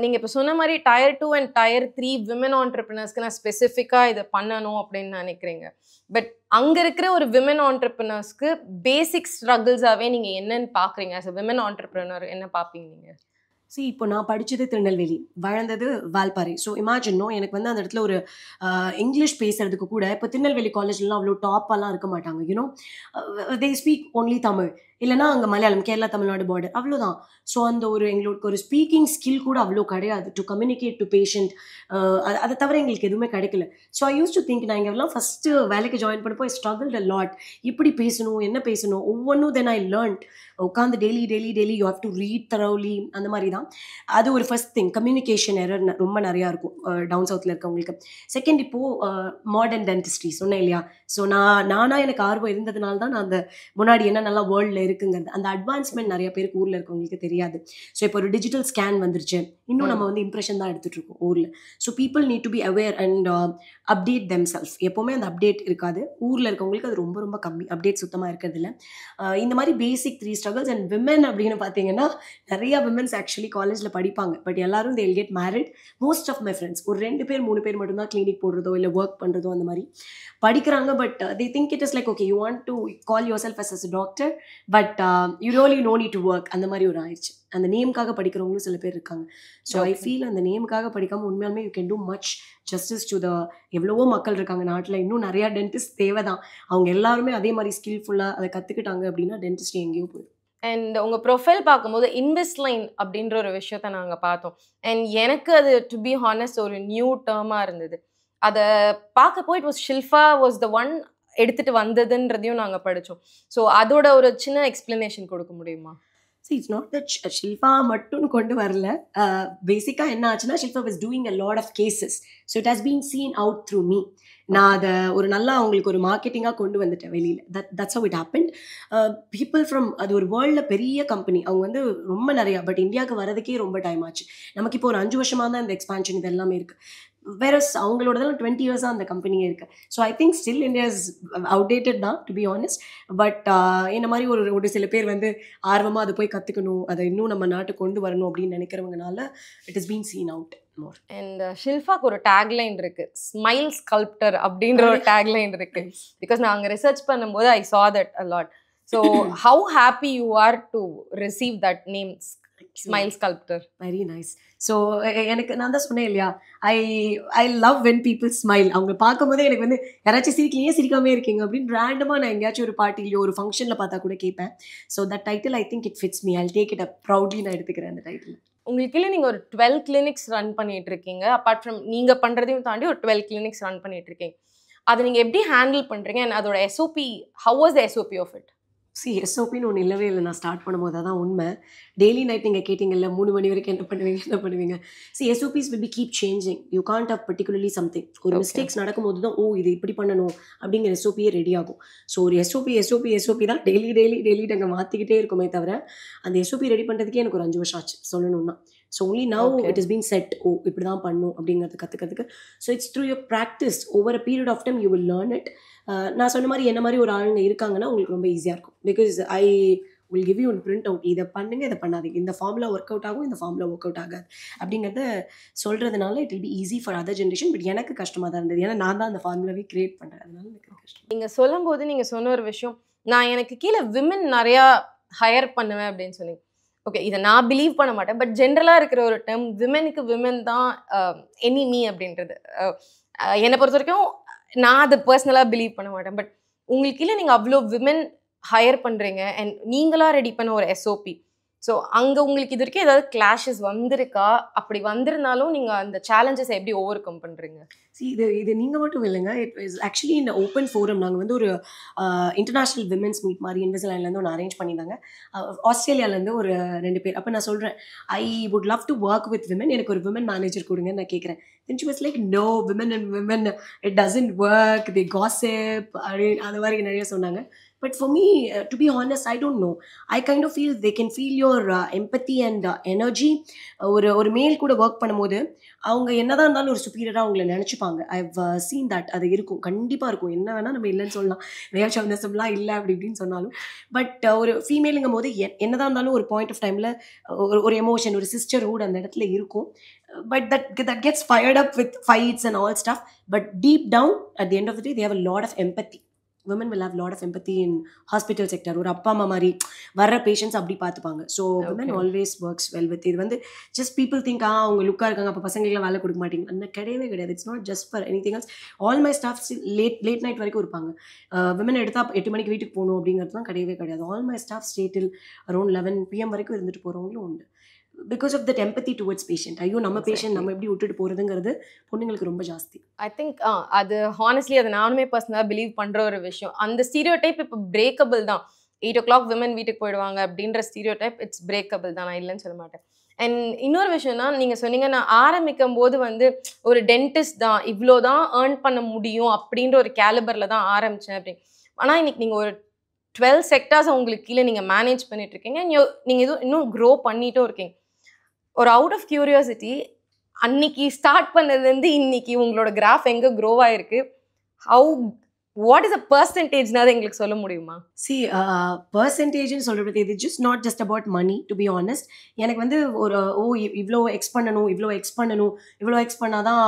நீங்கள் இப்போ சொன்ன மாதிரி Tier 2 அண்ட் Tier 3 விமன் ஆண்டர்பிரினர்ஸ்க்கு நான் ஸ்பெசிஃபிக்காக இதை பண்ணணும் அப்படின்னு நினைக்கிறீங்க. பட் அங்கே இருக்கிற ஒரு விமன் ஆண்டர்பிரினர்ஸ்க்கு பேசிக் ஸ்ட்ரகிள்ஸாகவே நீங்கள் என்னன்னு பார்க்குறீங்க? ஆஸ் அ விமன் ஆண்டர்பிரினர் என்ன பார்ப்பீங்க நீங்கள்? இப்போ நான் படித்தது திருநெல்வேலி, வளர்ந்தது வால்பாறை. ஸோ இமேஜினோ எனக்கு வந்து அந்த இடத்துல ஒரு இங்கிலீஷ் பேசுறதுக்கு கூட இப்போ திருநெல்வேலி காலேஜ்லாம் அவ்வளோ டாப்பெல்லாம் இருக்க மாட்டாங்க. You know they speak only Tamil, இல்லைனா அங்கே மலையாளம், கேரளா தமிழ்நாடு பார்டர், அவ்வளோதான். ஸோ அந்த ஒரு எங்களுக்கு ஒரு ஸ்பீக்கிங் ஸ்கில் கூட அவ்வளோ கிடையாது டு கம்யூனிகேட் டு பேஷண்ட். அதை தவிர எங்களுக்கு எதுவுமே கிடைக்கல. So I use to think நான் இங்கெல்லாம் ஃபஸ்ட்டு வேலைக்கு ஜாயின் பண்ணப்போ ஐ ஸ்ட்ரகிள்ட் அ லாட். இப்படி பேசணும், என்ன பேசணும், ஒவ்வொன்றும். தென் ஐ லேர்ன்ட் உட்காந்து daily you have to read தரோலி, அந்த மாதிரி தான். அது ஒரு ஃபர்ஸ்ட் திங். கம்யூனிகேஷன் எரர் ரொம்ப நிறையா இருக்கும் டவுன் சவுத்தில் இருக்கவங்களுக்கு. செகண்ட், இப்போது மாடர்ன் டென்டிஸ்ட்ரி சொன்னேன் இல்லையா. ஸோ நானாக எனக்கு ஆர்வம் இருந்ததுனால தான் நான் அந்த முன்னாடி என்ன நல்லா வேர்ல்டில் இருக்குங்கிறது அந்த அட்வான்ஸ்மெண்ட் நிறைய பேருக்கு ஊரில் இருக்கவங்களுக்கு தெரியாது. ஸோ இப்போ ஒரு டிஜிட்டல் ஸ்கேன் வந்துருச்சு, இன்னும் நம்ம வந்து இம்ப்ரெஷன் தான் எடுத்துகிட்டு இருக்கோம் ஊரில். So people need to be aware and update them self. எப்போவுமே அந்த அப்டேட் இருக்காது, ஊரில் இருக்கவங்களுக்கு அது ரொம்ப ரொம்ப கம்மி, அப்டேட் சுத்தமாக இருக்கிறது இல்லை. இந்த மாதிரி பேசிக் 3 ஸ்ட்ரகிள்ஸ். அண்ட் விமன் அப்படின்னு பார்த்தீங்கன்னா நிறையா விமன்ஸ் ஆக்சுவலி காலேஜில் படிப்பாங்க, பட் எல்லாரும் they'll get married. Most of my friends ஒரு 2 பேர் 3 பேர் மட்டும்தான் கிளினிக் போடுறதோ இல்லை ஒர்க் பண்ணுறதோ அந்த மாதிரி படிக்கிறாங்க. But they think it is like okay you want to call yourself as a doctor but you really no need to work. அந்த மாதிரி ஒரு ஆயிடுச்சு. அந்த நேமுக்காக படிக்கிறவங்களும் சில பேர் இருக்காங்க. ஸோ ஐ ஃபீல் அந்த நேமுக்காக படிக்காமல் உண்மையாலுமே you can too much justice to the எவ்வளவோ மக்கள் இருக்காங்க நாட்டில். இன்னும் நிறையா டென்டிஸ்ட் தேவை தான். அவங்க எல்லாருமே அதே மாதிரி ஸ்கில்ஃபுல்லாக அதை கற்றுக்கிட்டாங்க அப்படின்னா டென்டிஸ்ட் எங்கேயோ போயிடும். அண்ட் உங்கள் ப்ரொஃபைல் பார்க்கும்போது இன்வெஸ்ட்லைன் அப்படின்ற ஒரு விஷயத்த நாங்கள் பார்த்தோம். அண்ட் எனக்கு அது டு பி ஹானஸ்ட் ஒரு நியூ டேர்மாக இருந்தது. அதை பார்க்கப்போ it was Shilpa was the one எடுத்துகிட்டு வந்ததுன்றதையும் நாங்கள் படித்தோம். ஸோ அதோட ஒரு சின்ன எக்ஸ்பிளனேஷன் கொடுக்க முடியுமா? இட்ஸ் நாட் தட் ஷில்பா மட்டும் கொண்டு வரல. பேசிக்காக என்ன ஆச்சுன்னா Shilpa was doing a lot of cases. So it has been seen out through me. நான் அதை ஒரு நல்லா அவங்களுக்கு ஒரு மார்க்கெட்டிங்காக கொண்டு வந்துட்டேன் வெளியில். That's how it happen. People from அது ஒரு வேர்ல்டில் பெரிய கம்பெனி, அவங்க வந்து ரொம்ப நிறையா, பட் இந்தியாவுக்கு வரதுக்கே ரொம்ப டைம் ஆச்சு. நமக்கு இப்போ ஒரு 5 வருஷமாக தான் இந்த எக்ஸ்பான்ஷன் இது எல்லாமே இருக்குது. வேறஸ் அவங்களோடதெல்லாம் 20 இயர்ஸாக அந்த கம்பெனியே இருக்குது. So I think still India is outdated தான் டு பி ஆனஸ்ட். பட் இந்த மாதிரி ஒரு சில பேர் வந்து ஆர்வமாக அதை போய் கற்றுக்கணும், அதை இன்னும் நம்ம நாட்டுக்கு கொண்டு வரணும் அப்படின்னு நினைக்கிறவங்கனால it is been seen out more. And ஷில்ஃபாக்கு ஒரு டேக்லைன் இருக்குது, ஸ்மைல் ஸ்கல்ப்டர் அப்படின்ற ஒரு டேக்லைன் இருக்குது. பிகாஸ் நான் அங்கே ரிசர்ச் பண்ணும்போது ஐ saw that a lot. So how happy you are to receive that name, smile sculptor? Very nice. So எனக்கு நான் தான் சொன்னேன் இல்லையா, I love when people smile. அவங்க பார்க்கும்போதே எனக்கு வந்து யாராச்சும் சிரிக்கலையே சிரிக்காமே இருக்கீங்க அப்படின்னு ரேண்டமாக நான் எங்கேயாச்சும் ஒரு பார்ட்டிலையோ ஒரு ஃபங்க்ஷனில் பார்த்தா கூட கேட்பேன். So that title I think it fits me. I take it up proudly. நான் எடுத்துக்கிறேன் அந்த டைட்டில். உங்களுக்கு இல்லை நீங்கள் ஒரு 12 கிளினிக்ஸ் ரன் பண்ணிட்டு இருக்கீங்க. அப்பார்ட் ஃப்ரம் நீங்கள் பண்ணுறதையும் தாண்டி ஒரு 12 கிளினிக்ஸ் ரன் பண்ணிட்டு இருக்கீங்க. அதை நீங்கள் எப்படி ஹேண்டில் பண்ணுறீங்க? அண்ட் அதோட SOP, how was the SOP of it? SOPன்னு ஒன்று இல்லவே இல்லை. நான் ஸ்டார்ட் பண்ணும்போது அதான் உண்மை. டெய்லி நைட் நீங்கள் கேட்டிங்கல்ல 3 மணி வரைக்கும் என்ன பண்ணுவீங்க. SOPs will be keep changing. You can't have particularly something. ஒரு மிஸ்டேக்ஸ் நடக்கும்போது தான் இது இப்படி பண்ணணும் அப்படிங்கிற SOPயே ரெடி ஆகும். ஸோ ஒரு SOP தான் டெய்லி நாங்கள் மாற்றிக்கிட்டே இருக்கோமே தவிர அந்த SOP ரெடி பண்ணுறதுக்கே எனக்கு ஒரு 5 வருஷம் ஆச்சு சொல்லணும்னா. So only now it is been set. இப்படி தான் பண்ணணும் அப்படிங்கிறது கற்றுக்கிறதுக்கு. So it's through your practice over a period of time you will learn it. நான் சொன்ன மாதிரி என்ன மாதிரி ஒரு ஆளுங்க இருக்காங்கன்னா உங்களுக்கு ரொம்ப ஈஸியாக இருக்கும். Because I will give you one print out. இதை பண்ணுங்க, இதை பண்ணாதீங்க, இந்த ஃபார்முலா ஒர்க் அவுட் ஆகும், இந்த ஃபார்முலா ஒர்க் அவுட் ஆகாது அப்படிங்கிறத சொல்கிறதுனால it will be easy for other generation. But எனக்கு கஷ்டமாக தான் இருந்தது. ஏன்னா நான் தான் அந்த ஃபார்முலாவே கிரியேட் பண்ணுறேன். அதனால எனக்கு கஷ்டம். நீங்கள் சொல்லும்போது நீங்கள் சொன்ன ஒரு விஷயம், நான் எனக்கு கீழே விமன் நிறையா ஹையர் பண்ணுவேன் அப்படின்னு சொன்னீங்க. ஓகே, இதை நான் பிலீவ் பண்ண மாட்டேன். பட் ஜென்ரலாக இருக்கிற ஒரு டேர்ம் விமனுக்கு விமன் தான் எனிமி அப்படின்றது. என்னை பொறுத்த வரைக்கும் நான் அதை பர்சனலாக பிலீவ் பண்ண மாட்டேன். பட் உங்களுக்கு இல்லை நீங்கள் அவ்வளோ விமன் ஹையர் பண்ணுறீங்க அண்ட் நீங்களாக ரெடி பண்ண ஒரு SOP. ஸோ அங்கே உங்களுக்கு இது வரைக்கும் ஏதாவது கிளாஷஸ் வந்திருக்கா? அப்படி வந்திருந்தாலும் நீங்கள் அந்த சேலஞ்சஸை எப்படி ஓவர் கம் பண்ணுறீங்க? இது நீங்கள் மட்டும் இல்லைங்க. It is actually in open forum. நாங்கள் வந்து ஒரு இன்டர்நேஷ்னல் விமென்ஸ் மீட் மாதிரி இன்விசிலைன்லேருந்து ஒன்று அரேஞ்ச் பண்ணியிருந்தாங்க. ஆஸ்திரேலியாவிலேருந்து ஒரு 2 பேர். அப்போ நான் சொல்கிறேன், I would love to work with women, எனக்கு ஒரு விமன் மேனேஜர் கொடுங்கன்னு நான் கேட்குறேன். then she was like, no, women and women, it doesn't work, they gossip, அந்த மாதிரி நிறைய சொன்னாங்க. But for me, to be honest, I don't know. I kind of feel they can feel your empathy and energy. ஒரு மேல் கூட ஒர்க் பண்ணும்போது அவங்க என்னதான் இருந்தாலும் ஒரு சுப்பீரியராக அவங்கள நினச்சிப்பாங்க. I've seen that. அது இருக்கும், கண்டிப்பாக இருக்கும். என்ன வேணால் நம்ம இல்லைன்னு சொல்லலாம், மேல் ஷவனிசம்லாம் இல்லை அப்படி இப்படின்னு சொன்னாலும். பட் ஒரு ஃபீமேலுங்கும் போது என்னதான் இருந்தாலும் ஒரு பாயிண்ட் ஆஃப் டைமில் ஒரு எமோஷன், ஒரு சிஸ்டர்ஹுட் அந்த இடத்துல இருக்கும். But that gets fired up with fights and all stuff. But deep down, at the end of the day, they have a lot of empathy. Women will have a lot of empathy in hospital sector. ஒரு அப்பா அம்மா மாதிரி வர்ற பேஷண்ட்ஸ் அப்படி பார்த்துப்பாங்க. So women always works well with இது வந்து just people think அவங்க லுக்காக இருக்காங்க அப்போ பசங்களுக்குலாம் வேலை கொடுக்க மாட்டேங்க. அந்த கிடையவே கிடையாது. It's not just for anything else. all my staff late night வரைக்கும் இருப்பாங்க. women எடுத்தால் 8 மணிக்கு வீட்டுக்கு போகணும் அப்படிங்கிறதுலாம் கிடையவே கிடையாது. all my staff stay till around 11 PM வரைக்கும் இருந்துட்டு போகிறவங்களும் உண்டு. Because of that empathy towards patient. ஐயோ நம்ம பேஷண்ட் நம்ம எப்படி விட்டுட்டு போகிறதுங்கிறது பொண்ணுங்களுக்கு ரொம்ப ஜாஸ்தி. ஐ திங்க் அது ஹானஸ்ட்லி அது நானுமே பர்சனலாக பிலீவ் பண்ணுற ஒரு விஷயம். அந்த ஸ்டீரியோடைப் இப்போ பிரேக்கபிள் தான். 8 o'clock விமன் வீட்டுக்கு போயிடுவாங்க அப்படின்ற ஸ்டீரியோடைப் இட்ஸ் பிரேக்கபிள் தான், நான் இல்லைன்னு சொல்ல மாட்டேன். அண்ட் இன்னொரு விஷயம்னா, நீங்கள் சொன்னீங்க நான் ஆரம்பிக்கும் போது வந்து ஒரு டென்டிஸ்ட் தான் இவ்வளோ தான் ஏர்ன் பண்ண முடியும் அப்படின்ற ஒரு கேலிபரில் தான் ஆரம்பித்தேன் அப்படின்னு. ஆனால் இன்னைக்கு நீங்கள் ஒரு 12 செக்டார்ஸ் உங்களுக்கு கீழே நீங்கள் மேனேஜ் பண்ணிட்டு இருக்கீங்க. நீங்கள் எதுவும் இன்னும் க்ரோ பண்ணிட்டும் இருக்கீங்க. ஒரு அவுட் ஆஃப் கியூரியாசிட்டி, அன்னைக்கு ஸ்டார்ட் பண்ணதுலேருந்து இன்னைக்கு உங்களோட கிராஃப் எங்கே க்ரோ ஆகிருக்கு, வாட் இஸ் அ பர்சன்டேஜ்னா அதை எங்களுக்கு சொல்ல முடியுமா? பர்சன்டேஜ்னு சொல்கிறது இது just about money, to be honest. எனக்கு வந்து ஒரு இவ்வளோ எக்ஸ் பண்ணணும், இவ்வளோ எக்ஸ் பண்ணாதான்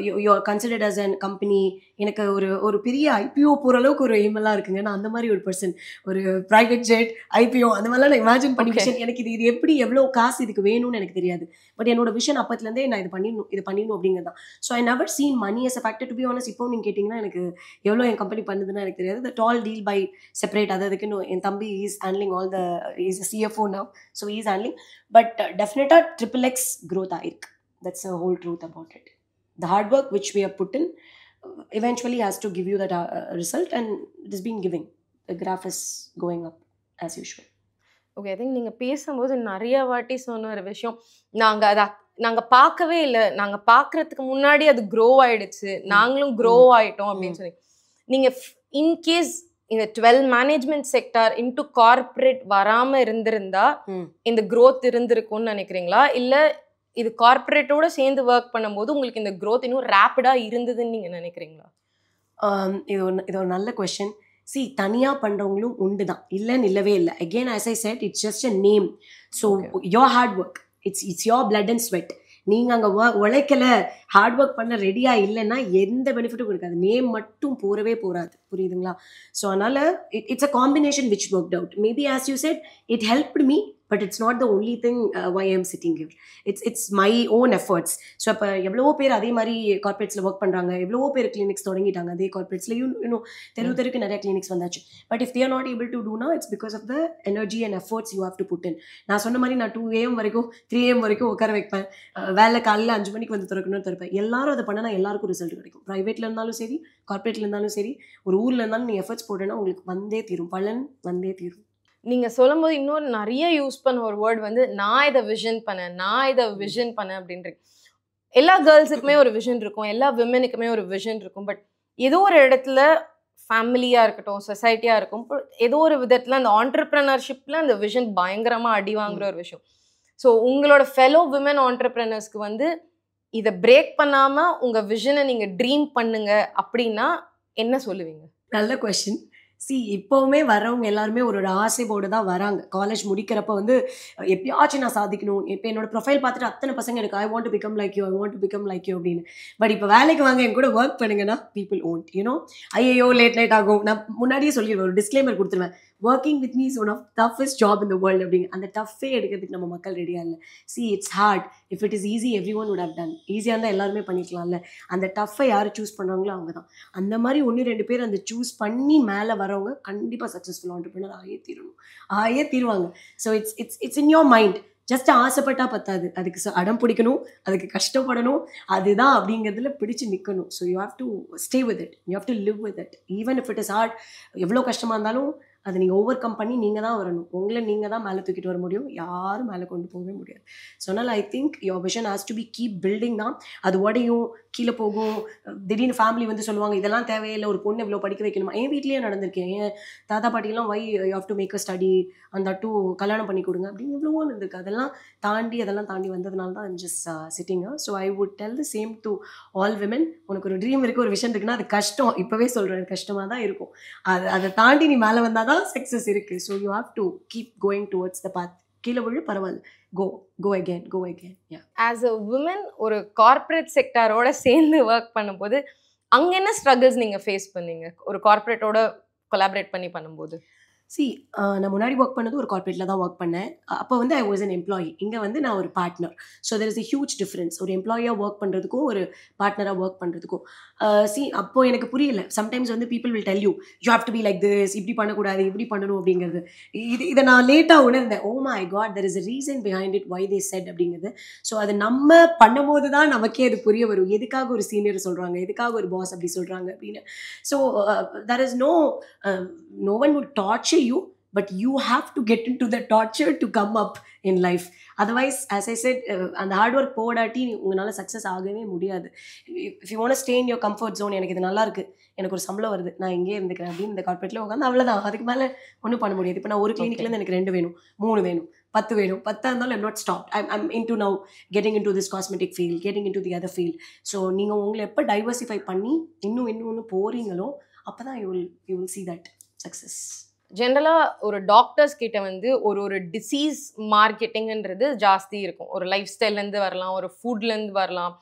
you are considered as an company. எனக்கு ஒரு பெரிய ஐபிஓ போகிற அளவுக்கு ஒரு எய்மெல்லாம் இருக்குங்க. நான் அந்த மாதிரி ஒரு பர்சன். ஒரு ப்ரைவேட் ஜெட், ஐபிஓ அந்த மாதிரிலாம் நான் இமேஜின் பண்ணிக்கிட்டேன். எனக்கு இது எப்படி எவ்வளோ காசு இதுக்கு வேணும்னு எனக்கு தெரியாது. பட் என்னோட விஷன் அப்பத்துலேருந்தே நான் இது பண்ணிடணும் அப்படிங்கிறது தான். So I never seen money as a factor. To be honest, இப்போ நீங்கள் கேட்டிங்கன்னா எனக்கு எவ்வளோ என் கம்பெனி பண்ணுதுன்னு எனக்கு தெரியாது. That all deal by separate. அதுக்குன்னு என் தம்பி is handling all the is CFO now. So is handling. But டெஃபினட்டாக XXX growth ஆயிருக்கு. That's a whole truth about it. The hard work which we have put in eventually has to give you that result, and it is being giving. The graph is going up as usual. Okay, I think நீங்கள் பேசும்போது நிறைய வாட்டி சொன்ன ஒரு விஷயம், நாங்கள் பார்க்கவே இல்லை, நாங்கள் பார்க்குறதுக்கு முன்னாடி அது க்ரோ ஆகிடுச்சு, நாங்களும் க்ரோ ஆகிட்டோம் அப்படின்னு சொல்லி. நீங்கள் இன்கேஸ் இந்த 12 மேனேஜ்மெண்ட் செக்டார் இன்டு கார்பரேட் வராமல் இருந்திருந்தா இந்த க்ரோத் இருந்திருக்கும்னு நினைக்கிறீங்களா? இல்லை இது கார்பரேட்டோட சேர்ந்து ஒர்க் பண்ணும்போது உங்களுக்கு இந்த க்ரோத் இன்னும் ரேப்பிடாக இருந்ததுன்னு நீங்கள் நினைக்கிறீங்களா? இது ஒரு நல்ல கொஸ்டின். தனியாக பண்ணுறவங்களும் உண்டு தான், இல்லைன்னு இல்லவே இல்லை. Again as I said, it's just a name. So your hard work, it's your blood and sweat. நீங்கள் அங்கே உழைக்கலை, ஹார்ட் ஒர்க் பண்ண ரெடியாக இல்லைன்னா எந்த பெனிஃபிட்டும் கொடுக்காது. நேம் மட்டும் போராது. புரியுதுங்களா? ஸோ அதனால் it's a combination which worked out. Maybe as you said, it helped me, but it's not the only thing why I am sitting here. It's my own efforts. So அப்போ எவ்வளவோ பேர் அதே மாதிரி கார்பரேட்ஸில் ஒர்க் பண்ணுறாங்க, எவ்வளவோ பேர் கிளினிக்ஸ் தொடங்கிட்டாங்க அதே கார்பரேட்ஸில். தெருக்கு நிறைய கிளினிக்ஸ் வந்தாச்சு. But if they are not able to do now, it's because of the energy and efforts you have to put in. நான் சொன்ன மாதிரி நான் 2 AM வரைக்கும் 3 AM வரைக்கும் உட்கார வைப்பேன். வேலை காலையில் 5 மணிக்கு வந்து திறக்கணும்னு திறப்பேன். எல்லாரும் அதை பண்ணனா எல்லாருக்கும் ரிசல்ட் கிடைக்கும். ப்ரைவேட்டில் இருந்தாலும் சரி, கார்பரேட்டில் இருந்தாலும் சரி, ஒரு ஊரில் இருந்தாலும் நீ எஃபர்ட்ஸ் போட்டேன்னா உங்களுக்கு வந்தே தீரும், பலன் வந்தே தீரும். நீங்கள் சொல்லும் போது இன்னொரு நிறைய யூஸ் பண்ண ஒரு வேர்ட் வந்து நான் இதை விஷன் பண்ணேன் அப்படின்றீங்க. எல்லா கேர்ள்ஸுக்குமே ஒரு விஷன் இருக்கும், எல்லா விமெனுக்குமே ஒரு விஷன் இருக்கும். பட் ஏதோ ஒரு இடத்துல ஃபேமிலியாக இருக்கட்டும், சொசைட்டியாக இருக்கும், ஏதோ ஒரு விதத்தில் அந்த ஆண்டர்ப்ரனர்ஷிப்பில் அந்த விஷன் பயங்கரமாக அடி வாங்குற ஒரு விஷயம். ஸோ உங்களோட ஃபெலோ விமன் ஆண்டர்ப்ரனர்ஸ்க்கு வந்து இதை பிரேக் பண்ணாமல் உங்கள் விஷனை நீங்கள் ட்ரீம் பண்ணுங்க அப்படின்னா என்ன சொல்லுவீங்க? நல்ல கொஸ்டின். இப்போவுமே வரவங்க எல்லாருமே ஒரு ஆசையோடு தான் வராங்க. காலேஜ் முடிக்கிறப்ப வந்து எப்பயாச்சும் நான் சாதிக்கணும். இப்போ என்னோட ப்ரொஃபைல் பார்த்துட்டு அத்தனை பசங்க எனக்கு I want to become like you அப்படின்னு. பட் இப்போ வேலைக்கு வாங்க என் கூட ஒர்க் பண்ணுங்கன்னா பீப்புள் ஓன்ட் ஐயோ லேட் நைட் ஆகும். நான் முன்னாடியே சொல்லிடுவேன், ஒரு டிஸ்க்ளைமர் கொடுத்துருவேன். Working with me is one of toughest job in the world அப்படிங்க. அந்த டஃப்பே எடுக்கிறதுக்கு நம்ம மக்கள் ரெடியாக இல்லை. It's hard. If it is easy everyone would have done. ஈஸியாக இருந்தால் எல்லாருமே பண்ணிக்கலாம்ல. அந்த டஃப்பை யார் சூஸ் பண்ணுறாங்களோ அவங்க தான். அந்த மாதிரி 1-2 பேர் அந்த சூஸ் பண்ணி மேலே வரவங்க கண்டிப்பாக சக்ஸஸ்ஃபுல் ஆண்டர்ப்ரனர் ஆகியே தீருவாங்க. So it's in your mind. Just ஆசைப்பட்டா பத்தாது, அதுக்கு அடம் பிடிக்கணும், அதுக்கு கஷ்டப்படணும், அதுதான் அப்படிங்கிறதுல பிடிச்சு நிற்கணும். So you have to stay with it, you have to live with it. Even if it is hard, எவ்வளோ கஷ்டமாக இருந்தாலும் அதை நீங்கள் ஓவர் கம் பண்ணி நீங்கள் தான் வரணும். உங்களை நீங்கள் தான் மேலே தூக்கிட்டு வர முடியும், யாரும் மேலே கொண்டு போகவே முடியாது. ஸோ அதனால் I think your vision has to be keep building தான். அது உடையும், கீழே போகும். திடீர்னு ஃபேமிலி வந்து சொல்லுவாங்க இதெல்லாம் தேவையில்லை, ஒரு பொண்ணு இவ்வளோ படிக்க வைக்கணுமா. என் வீட்லேயே நடந்திருக்கேன். என் தாத்தா பாட்டிலாம் why you have to make a study, அந்த டூ கல்யாணம் பண்ணி கொடுங்க அப்படின்னு எவ்வளவோ இருந்திருக்கு. அதெல்லாம் தாண்டி வந்ததுனால தான் I'm just sitting. So I would del the same to all women. உனக்கு ஒரு ட்ரீம் இருக்குது, ஒரு விஷன் இருக்குன்னா அது கஷ்டம், இப்போவே சொல்கிறேன் கஷ்டமாக தான் இருக்கும். அதை தாண்டி நீ மேலே வந்தால் தான் சக்ஸஸ் இருக்குது. So you have to keep going towards the path. கீழே விழு பரவாயில்ல, go again. Yeah. As a woman ஒரு கார்ப்பரேட் செக்டாரோட சேர்ந்து ஒர்க் பண்ணும்போது அங்க என்ன ஸ்ட்ரகிள்ஸ் நீங்க ஃபேஸ் பண்ணீங்க ஒரு கார்ப்பரேட்டோட கொலாபரேட் பண்ணி பண்ணும்போது? நான் முன்னாடி ஒர்க் பண்ணது ஒரு கார்ப்பரேட்டில் தான் ஒர்க் பண்ணேன். அப்போ வந்து ஐ வாஸ் அன் எம்ப்ளாயி. இங்கே வந்து நான் ஒரு partner. So there is a huge difference ஒரு எம்ப்ளாயியாக ஒர்க் பண்ணுறதுக்கும் ஒரு பார்ட்னராக ஒர்க் பண்ணுறதுக்கும். அப்போது எனக்கு புரியல. சம்டைம்ஸ் வந்து people will tell you have to be like this, இப்படி பண்ணக்கூடாது, இப்படி பண்ணணும் அப்படிங்கிறது. இதை நான் லேட்டாக உணர்ந்தேன். Oh my God, there is a reason behind it, why they said அப்படிங்கிறது. ஸோ அது நம்ம பண்ணும்போது தான் நமக்கே அது புரிய வரும். எதுக்காக ஒரு சீனியர் சொல்கிறாங்க, எதுக்காக ஒரு பாஸ் அப்படி சொல்கிறாங்க அப்படின்னு. So there is no one would torture you, but you have to get into the torture to come up in life. Otherwise, as I said, and the hard work போடாட்டி உங்களால சக்ஸஸ் ஆகவே முடியாது. If you want to stay in your comfort zone, எனக்கு இது நல்லா இருக்குது, எனக்கு ஒரு சம்பளம் வருது, நான் இங்கே இருந்துக்கிறேன் அப்படின்னு இந்த கார்ப்பரேட்டில் உட்காந்து அவ்வளோதான். அதுக்கு மேலே ஒன்றும் பண்ண முடியாது. இப்போ நான் ஒரு கிளினிக்லேருந்து எனக்கு 2 வேணும், 3 வேணும், 10 வேணும். 10 இருந்தாலும் I'm not stopped. I'm into now getting into this cosmetic field, getting into the other field. So நீங்கள் உங்களை எப்போ டைவர்சிஃபை பண்ணி இன்னும் போகிறீங்களோ அப்போ தான் you will see that success. ஜென்ரலாக ஒரு டாக்டர்ஸ் கிட்ட வந்து ஒரு டிசீஸ் மார்க்கெட்டிங்ன்றது ஜாஸ்தி இருக்கும். ஒரு லைஃப் ஸ்டைல்லேருந்து வரலாம், ஒரு ஃபுட்லேருந்து வரலாம்,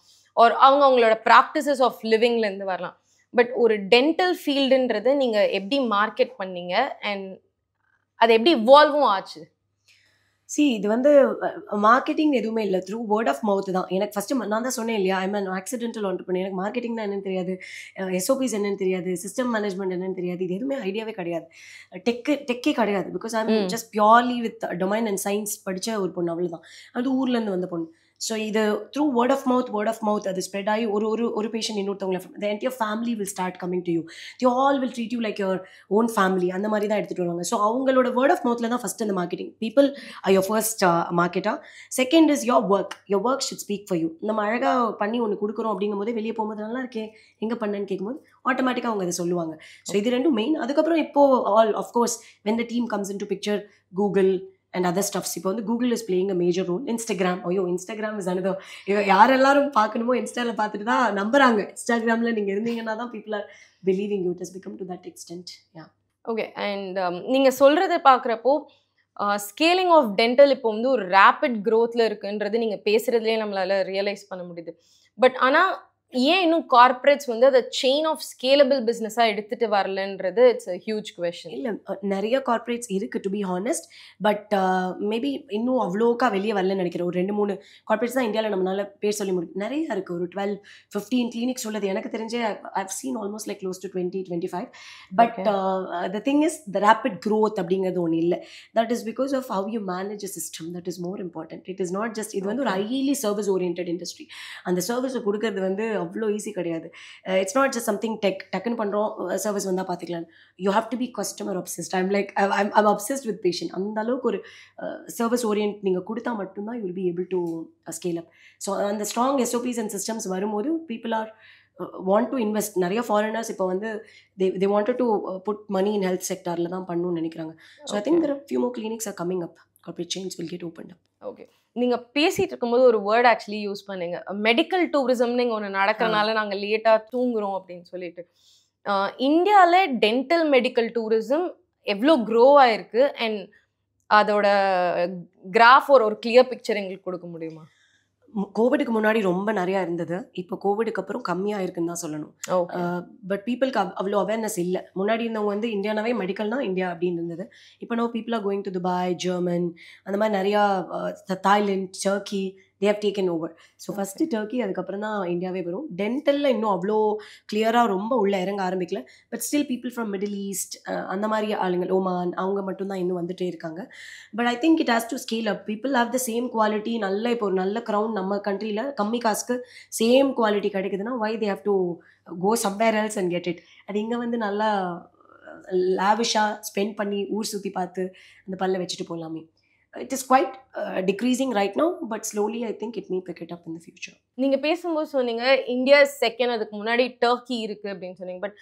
ஒரு அவங்களோட ப்ராக்டிசஸ் ஆஃப் லிவிங்லேருந்து வரலாம். பட் ஒரு டென்டல் ஃபீல்டுன்றது நீங்கள் எப்படி மார்க்கெட் பண்ணீங்க அண்ட் அது எப்படி இவால்வும் ஆச்சு? இது வந்து மார்க்கெட்டிங் எதுவுமே இல்லை, த்ரூ வேர்ட் ஆஃப் மவுத் தான். எனக்கு ஃபஸ்ட்டு நான் தான் சொன்னேன் இல்லையா, ஐம் அன் ஆக்சிடென்டல் ஆண்டர்ப்ரனர். எனக்கு மார்க்கெட்டிங்னா என்னன்னு தெரியாது, SOPs என்னன்னு தெரியாது, சிஸ்டம் மேனேஜ்மெண்ட் என்னன்னு தெரியாது. இது எதுவுமே ஐடியாவே கிடையாது, டெக்கே கிடையாது. Because I'm just purely with domain and science படித்த ஒரு பொண்ணு, அவ்வளோதான். அது ஊர்லேருந்து வந்த பொண்ணு. ஸோ இது த்ரூ வேர்ட் ஆஃப் மவுத் அது ஸ்ப்ரெட் ஆகி ஒரு patient இன்னொருத்தவங்களை the entire family will start coming to you. They all will treat you like your own family. அந்த மாதிரி தான் எடுத்துகிட்டு வருவாங்க. ஸோ அவங்களோட வேர்ட் ஆஃப் மவுத்தில் தான் ஃபஸ்ட் இந்த marketing. People are your first மார்க்கெட்டா. Second is your work should speak for you. நம்ம அழகாக பண்ணி ஒன்று கொடுக்குறோம் அப்படிங்கும் போதே வெளியே போகும்போது நல்லா இருக்கே, எங்கே பண்ணேன்னு கேட்கும்போது ஆட்டோமேட்டிக்காக அவங்க அதை சொல்லுவாங்க. ஸோ இது ரெண்டும் மெயின். அதுக்கப்புறம் இப்போது of course when the team comes into picture, Google and other stuffs. இப்போ வந்து Google is playing a major role. Instagram is another. யார் எல்லாரும் பார்க்கணுமோ இன்ஸ்டாவில் பார்த்துட்டு தான் நம்புறாங்க. இன்ஸ்டாகிராமில் நீங்கள் இருந்தீங்கன்னா தான் people are believing you. It has become to that extent. Yeah. Okay. And நீங்கள் சொல்கிறத பார்க்குறப்போ ஸ்கேலிங் ஆஃப் டென்டல் இப்போ வந்து ஒரு ரேப்பிட் க்ரோத்தில் இருக்குன்றது நீங்கள் பேசுகிறதுலேயே நம்மளால் ரியலைஸ் பண்ண முடியுது. பட் ஆனால் ஏன் இன்னும் கார்ப்பரேட்ஸ் வந்து அதை செயின் ஆஃப் ஸ்கேலபிள் பிஸ்னஸாக எடுத்துகிட்டு வரலன்றது இட்ஸ் அ ஹியூஜ் கொஸ்டின். இல்லை, நிறைய கார்ப்பரேட்ஸ் இருக்குது to be honest. But maybe இன்னும் அவ்வளோக்கா வெளியே வரலன்னு நினைக்கிறேன். ஒரு 2-3 கார்ப்பரேட்ஸ் தான் இந்தியாவில் நம்மளால் பேர் சொல்லி முடியும். நிறையா இருக்குது, ஒரு 12-15 கிளினிக்ஸ் உள்ளது. எனக்கு தெரிஞ்ச I've seen almost like close to 20-25. But the thing is, the rapid growth அப்படிங்கிறது ஒன்று இல்லை. That is because of how you manage a system. That is more important. It is not just, இது வந்து ஒரு highly service oriented industry. அந்த சர்வீஸை கொடுக்கறது வந்து அவ்வளோ ஈஸி கிடையாது. இட்ஸ் நாட் ஜஸ்ட் சம்திங் டக்குன்னு பண்ணுறோம், சர்வீஸ் வந்தால் பார்த்துக்கலாம். You have to be customer obsessed. I'm obsessed with patient. அந்த அளவுக்கு ஒரு சர்வீஸ் ஓரியன்ட் நீங்கள் கொடுத்தா மட்டும்தான் you will be able to scale up. So அந்த ஸ்ட்ராங் SOPs அண்ட் சிஸ்டம்ஸ் வரும்போது people are want to invest. நிறைய ஃபாரினர்ஸ் இப்போ வந்து they wanted to put money in health செக்டாரில் தான் பண்ணணும்னு நினைக்கிறாங்க. So I think there are few more clinics are coming up. Corporate chains will get opened up. Okay. நீங்கள் பேசிகிட்டு இருக்கும்போது ஒரு வேர்ட் ஆக்சுவலி யூஸ் பண்ணீங்க, மெடிக்கல் டூரிசம்னு இங்கே ஒன்று நடக்கிறனால நாங்கள் லேட்டாக தூங்குறோம் அப்படின்னு சொல்லிட்டு. இந்தியாவில் டென்டல் மெடிக்கல் டூரிசம் எவ்வளோ க்ரோ ஆயிருக்கு அண்ட் அதோட கிராஃப் ஒரு கிளியர் பிக்சர் எங்களுக்கு கொடுக்க முடியுமா? கோவிடுக்கு முன்னாடி ரொம்ப நிறையா இருந்தது. இப்போ கோவிடுக்கு அப்புறம் கம்மியாக இருக்குன்னு தான் சொல்லணும். பட் பீப்புளுக்கு அவ்வளோ அவேர்னஸ் இல்லை. முன்னாடி இருந்தவங்க வந்து இந்தியானாவே மெடிக்கல்னா இந்தியா அப்படின்னு இருந்தது. இப்போ no people are going to Dubai, German, அந்த மாதிரி நிறையா Thailand, Turkey, they have taken over. So first Turkey, அதுக்கப்புறம் தான் இந்தியாவே வரும். டென்டலில் இன்னும் அவ்வளோ கிளியராக ரொம்ப உள்ள இறங்க ஆரம்பிக்கல. But still people from Middle East அந்த மாதிரி ஆளுங்கள், ஓமான், அவங்க மட்டும்தான் இன்னும் வந்துட்டே இருக்காங்க. But I think it has to scale up. People have the same quality. நல்ல இப்போ ஒரு நல்ல க்ரௌன் நம்ம கண்ட்ரியில் கம்மி காசுக்கு சேம் குவாலிட்டி கிடைக்குதுன்னா why they have to go somewhere else and get it. அது இங்கே வந்து நல்லா லாவிஷாக ஸ்பெண்ட் பண்ணி ஊர் சுற்றி பார்த்து அந்த பல்ல வச்சுட்டு போகலாமே. It is quite decreasing right now, but slowly I think it may pick it up in the future. நீங்க பேசும்போது சொன்னீங்க இந்தியா செகண்ட், அதுக்கு முன்னாடி டர்க்கி இருக்கு அப்படின்னு சொன்னீங்க. பட்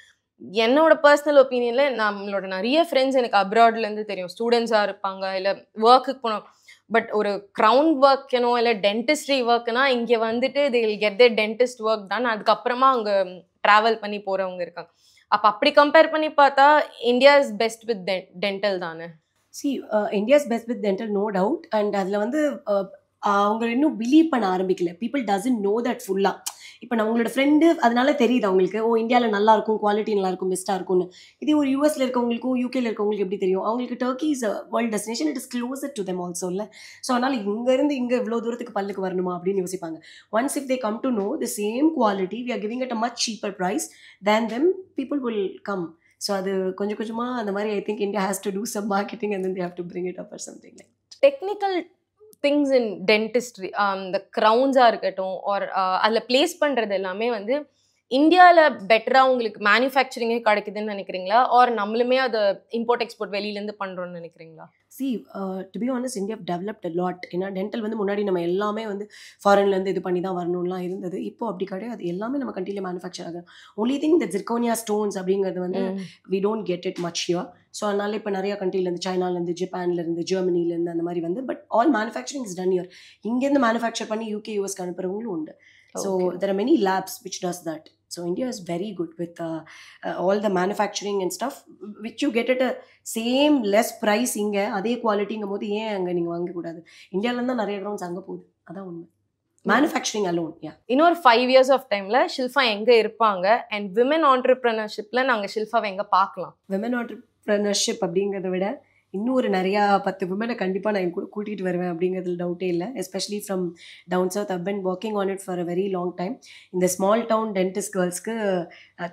என்னோட பர்சனல் ஒப்பீனியன்ல நம்மளோட நிறைய ஃப்ரெண்ட்ஸ் எனக்கு அப்ராட்ல இருந்து தெரியும், ஸ்டூடெண்ட்ஸா இருப்பாங்க, இல்லை ஒர்க்குக்கு போனோம். பட் ஒரு க்ரௌன் ஒர்க்கனோ இல்லை டென்டிஸ்ட்ரி ஒர்க்னா இங்கே வந்துட்டு they will get their dentist work done. அதுக்கப்புறமா அவங்க ட்ராவல் பண்ணி போறவங்க இருக்காங்க. அப்போ அப்படி கம்பேர் பண்ணி பார்த்தா India is best with dental தானே? See, India is best with dental, no doubt. And அதில் வந்து அவங்க இன்னும் பிலீவ் பண்ண ஆரம்பிக்கல. பீப்புள் டசன்ட் நோ தட் ஃபுல்லாக. இப்போ நான் உங்களோட ஃப்ரெண்டு அதனால தெரியுது அவங்களுக்கு, ஓ இந்தியாவில் நல்லா இருக்கும், குவாலிட்டி நல்லா இருக்கும், பெஸ்ட்டாக இருக்கும்னு. இதே ஒரு யூஎஸ்ல இருக்கவங்களுக்கும் யூகேல இருக்கவங்களுக்கு எப்படி தெரியும்? அவங்களுக்கு Turkey is a world destination, it is closer to them also இல்லை. ஸோ அதனால் இங்கேருந்து இங்கே இவ்வளோ தூரத்துக்கு பல்லுக்கு வரணுமா அப்படின்னு யோசிப்பாங்க. Once if they come to know the same quality we are giving at a much cheaper price then them, people will come. So அது கொஞ்சம் கொஞ்சமாக அந்த மாதிரி I think India has to do some marketing and then they have to bring it up or something like. Technical things in dentistry, இந்த க்ரௌன்ஸாக இருக்கட்டும் ஆர் அதில் பிளேஸ் பண்ணுறது எல்லாமே வந்து இந்தியாவில் பெட்டராக உங்களுக்கு மேனுஃபேக்சரிங்கே கிடைக்குதுன்னு நினைக்கிறீங்களா? ஆர் நம்மளுமே அதை இம்போர்ட் எக்ஸ்போர்ட் வெளியிலேருந்து பண்ணுறோன்னு நினைக்கிறீங்களா? See, to be honest, India have developed a lot. ஏன்னா டென்டல் வந்து முன்னாடி நம்ம எல்லாமே வந்து ஃபாரின்லேருந்து இது பண்ணி தான் வரணும்லாம் இருந்தது. இப்போ அப்படி கிடையாது, எல்லாமே நம்ம கண்ட்ரியில் மேனுஃபேக்சர் ஆகுது. ஒன்லி திங் இந்த ஜிர்கோனியா ஸ்டோன்ஸ் அப்படிங்கிறது வந்து we don't get it much here. So அதனால இப்போ நிறையா கண்ட்ரிலேருந்து, சைனாலேருந்து, ஜப்பான்லேருந்து, ஜெர்மனிலேருந்து அந்த மாதிரி வந்து, but all manufacturing is done here. இங்கேருந்து மேனுஃபேக்சர் பண்ணி யூகே யூஎஸ்க்கு அனுப்புறவங்களும் உண்டு. So there are many labs which does that. So India is very good with all the manufacturing and stuff which you get at a same less price. இங்கே அதே குவாலிட்டிங்கும் போது ஏன் அங்கே நீங்கள் வாங்கக்கூடாது? இந்தியாவிலேருந்து தான் நிறைய கிரவுண்ட்ஸ் அங்கே போகுது, அதான் உண்மை. Manufacturing alone. இன்னொரு 5 years ஆஃப் டைமில் ஷில்ஃபா எங்கே இருப்பாங்க? அண்ட் விமன் ஆண்டர்ப்ரனர்ஷிப்பில் நாங்கள் ஷில்ஃபாவை எங்கே பார்க்கலாம்? விமன் ஆண்டர்ப்ரனர்ஷிப் அப்படிங்கிறத விட இன்னும் ஒரு நிறையா 10 விமனை கண்டிப்பாக நான் கூட கூட்டிகிட்டு வருவேன் அப்படிங்கிறதுல டவுட்டே இல்லை. Especially from down south. I've been working on it for a very long time. இந்த ஸ்மால் டவுன் டென்டிஸ்ட் கேர்ள்ஸ்க்கு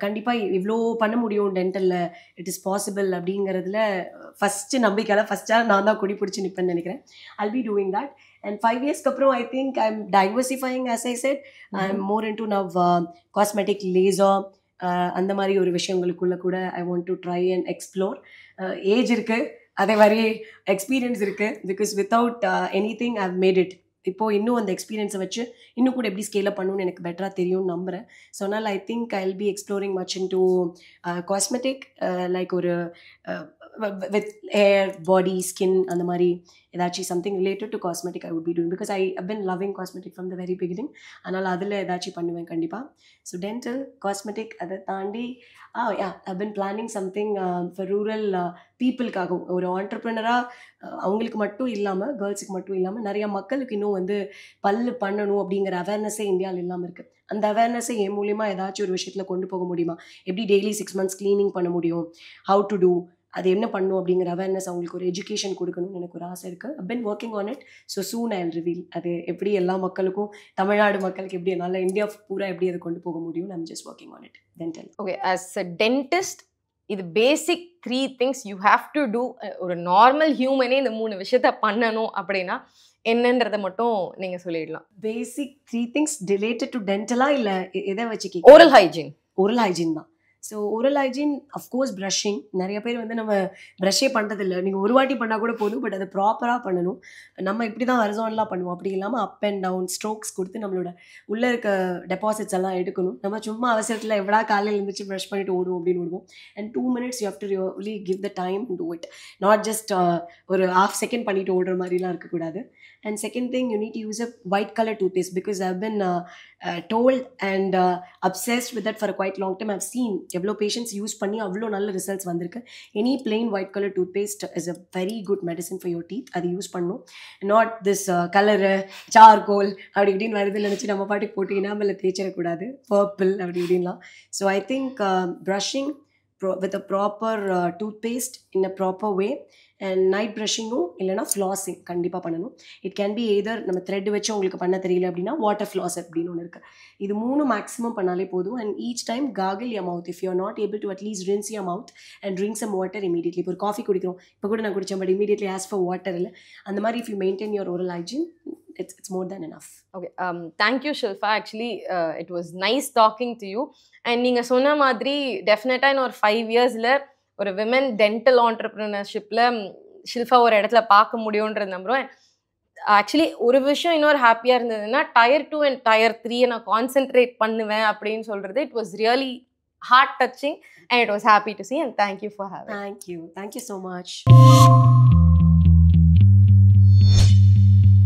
கண்டிப்பாக இவ்வளோ பண்ண முடியும் டென்டலில், இட் இஸ் பாசிபிள் அப்படிங்கிறதுல ஃபஸ்ட்டு நம்பிக்கையில் ஃபஸ்ட்டாக நான் தான் கொடி பிடிச்சி நிற்பேன்னு நினைக்கிறேன். I'll be doing that. And 5 yearsக்கு அப்புறம் I think I'm diversifying, as I said. I'm more into now cosmetic, laser, அந்த மாதிரி ஒரு விஷயங்களுக்குள்ள கூட I want to try and explore. Age இருக்குது, அதே மாதிரி எக்ஸ்பீரியன்ஸ் இருக்குது. Because without anything I have made it. இப்போது இன்னும் அந்த எக்ஸ்பீரியன்ஸை வச்சு இன்னும் கூட எப்படி ஸ்கேல் அப் பண்ணணும்னு எனக்கு பெட்டராக தெரியும்னு நம்புகிறேன். ஸோ அதனால் I think I will be exploring much into cosmetic, like ஒரு வித் ஹேர், பாடி, ஸ்கின், அந்த மாதிரி ஏதாச்சும் something related to cosmetic I would be doing. Because I have been loving cosmetic from the very beginning. அதனால் அதில் ஏதாச்சும் பண்ணுவேன் கண்டிப்பாக. ஸோ டென்டல், காஸ்மெட்டிக், அதை தாண்டி I've been planning something for rural பீப்புளுக்காகவும். ஒரு ஆண்டர்ப்ரனராக அவங்களுக்கு மட்டும் இல்லாமல், கேர்ள்ஸுக்கு மட்டும் இல்லாமல் நிறையா மக்களுக்கு இன்னும் வந்து பல்லு பண்ணணும் அப்படிங்கிற அவேர்னஸே இந்தியாவில் இல்லாமல் இருக்குது. அந்த அவேர்னஸை என் மூலிமா ஏதாச்சும் ஒரு விஷயத்தில் கொண்டு போக முடியுமா? எப்படி டெய்லி 6 months க்ளீனிங் பண்ண முடியும், ஹவு டு டூ, அது என்ன பண்ணும் அப்படிங்கிற அவேர்னஸ் அவங்களுக்கு ஒரு எஜுகேஷன் கொடுக்கணும்னு எனக்கு ஒரு ஆசை இருக்குது. I've been working on it. So soon I will reveal அது எப்படி எல்லா மக்களுக்கும், தமிழ்நாடு மக்களுக்கு எப்படி, என்னால் இந்தியா பூரா எப்படி அதை கொண்டு போக முடியும். I'm just working on it. Dental. Okay, as a dentist இது basic 3 things you have to do. ஒரு நார்மல் ஹியூமனே இந்த 3 விஷயத்த பண்ணணும் அப்படின்னா என்னன்றதை மட்டும் நீங்கள் சொல்லிடலாம். பேசிக் 3 things ரிலேட்டட் டு டென்டலா இல்லை எதை வச்சு? Oral hygiene. ஓரல் ஹைஜீன் தான். So oral hygiene, of course brushing. நிறைய பேர் வந்து நம்ம ப்ரஷ்ஷே பண்ணுறதில்ல. நீங்கள் ஒரு வாட்டி பண்ணால் கூட போதும், பட் அதை ப்ராப்பராக பண்ணணும். நம்ம இப்படி தான் ஹரிசான்லாம் பண்ணுவோம், அப்படி இல்லாமல் அப் அண்ட் டவுன் ஸ்ட்ரோக்ஸ் கொடுத்து நம்மளோட உள்ளே இருக்க டெபாசிட்ஸ் எல்லாம் எடுக்கணும். நம்ம சும்மா அவசரத்தில் எவ்வளோ காலையில் இருந்துச்சு ப்ரஷ் பண்ணிட்டு ஓடுவோம் அப்படின்னு ஓடுவோம். And 2 minutes you have to really give the time to do it. Not just ஒரு ½ second பண்ணிட்டு ஓடுற மாதிரிலாம் இருக்கக்கூடாது. And second thing, you need to use a white colour toothpaste. Because I've been told and obsessed with that for a quite long time. I've seen எவ்வளோ பேஷண்ட்ஸ் யூஸ் பண்ணி அவ்வளோ நல்ல ரிசல்ட்ஸ் வந்திருக்கு. Any plain white colour toothpaste is a very good medicine for your teeth. அது யூஸ் பண்ணணும். நாட் திஸ் கலரு, சார்கோல் அப்படி இப்படின்னு வருது நினச்சி நம்ம பாட்டுக்கு போட்டிங்கன்னா மேலே தேய்ச்சிடக்கூடாது. பர்பிள் அப்படி இப்படின்லாம். So I think brushing, with a proper toothpaste in a proper way, and night brushingum இல்லைனா ஃப்ளாஸிங் கண்டிப்பாக பண்ணணும். இட் கேன் பி எய்தர் நம்ம த்ரெட் வச்சு உங்களுக்கு பண்ண தெரியல அப்படின்னா வாட்டர் ஃப்ளாஸ் அப்படின்னு ஒன்று இருக்குது. இது 3 மேக்ஸிமம் பண்ணாலே போதும். And each time gargle your mouth if you are not able to at least rinse your mouth and drink some water immediately. இப்போ ஒரு காஃபி குடிக்கிறோம், இப்போ கூட நான் குடித்தேன், but immediately ask for water இல்லை. அந்த மாதிரி if you maintain your oral hygiene, it's more than enough. Okay, thank you Shilpa. Actually it was nice talking to you. And நீங்க சொன்ன மாதிரி டெஃபினட்டாக இன்னும் ஒரு 5 இயர்ஸில் ஒரு விமன் டென்டல் ஆண்டர்ப்ரினர்ஷிப்பில் ஷில்பா ஒரு இடத்துல பார்க்க முடியுன்றது நம்புகிறோம். ஆக்சுவலி ஒரு விஷயம் இன்னொரு ஹாப்பியாக இருந்ததுன்னா Tier 2 and Tier 3 நான் கான்சென்ட்ரேட் பண்ணுவேன் அப்படின்னு சொல்கிறது. It was really heart touching and it was happy to see, and thank you for having. Thank you so much.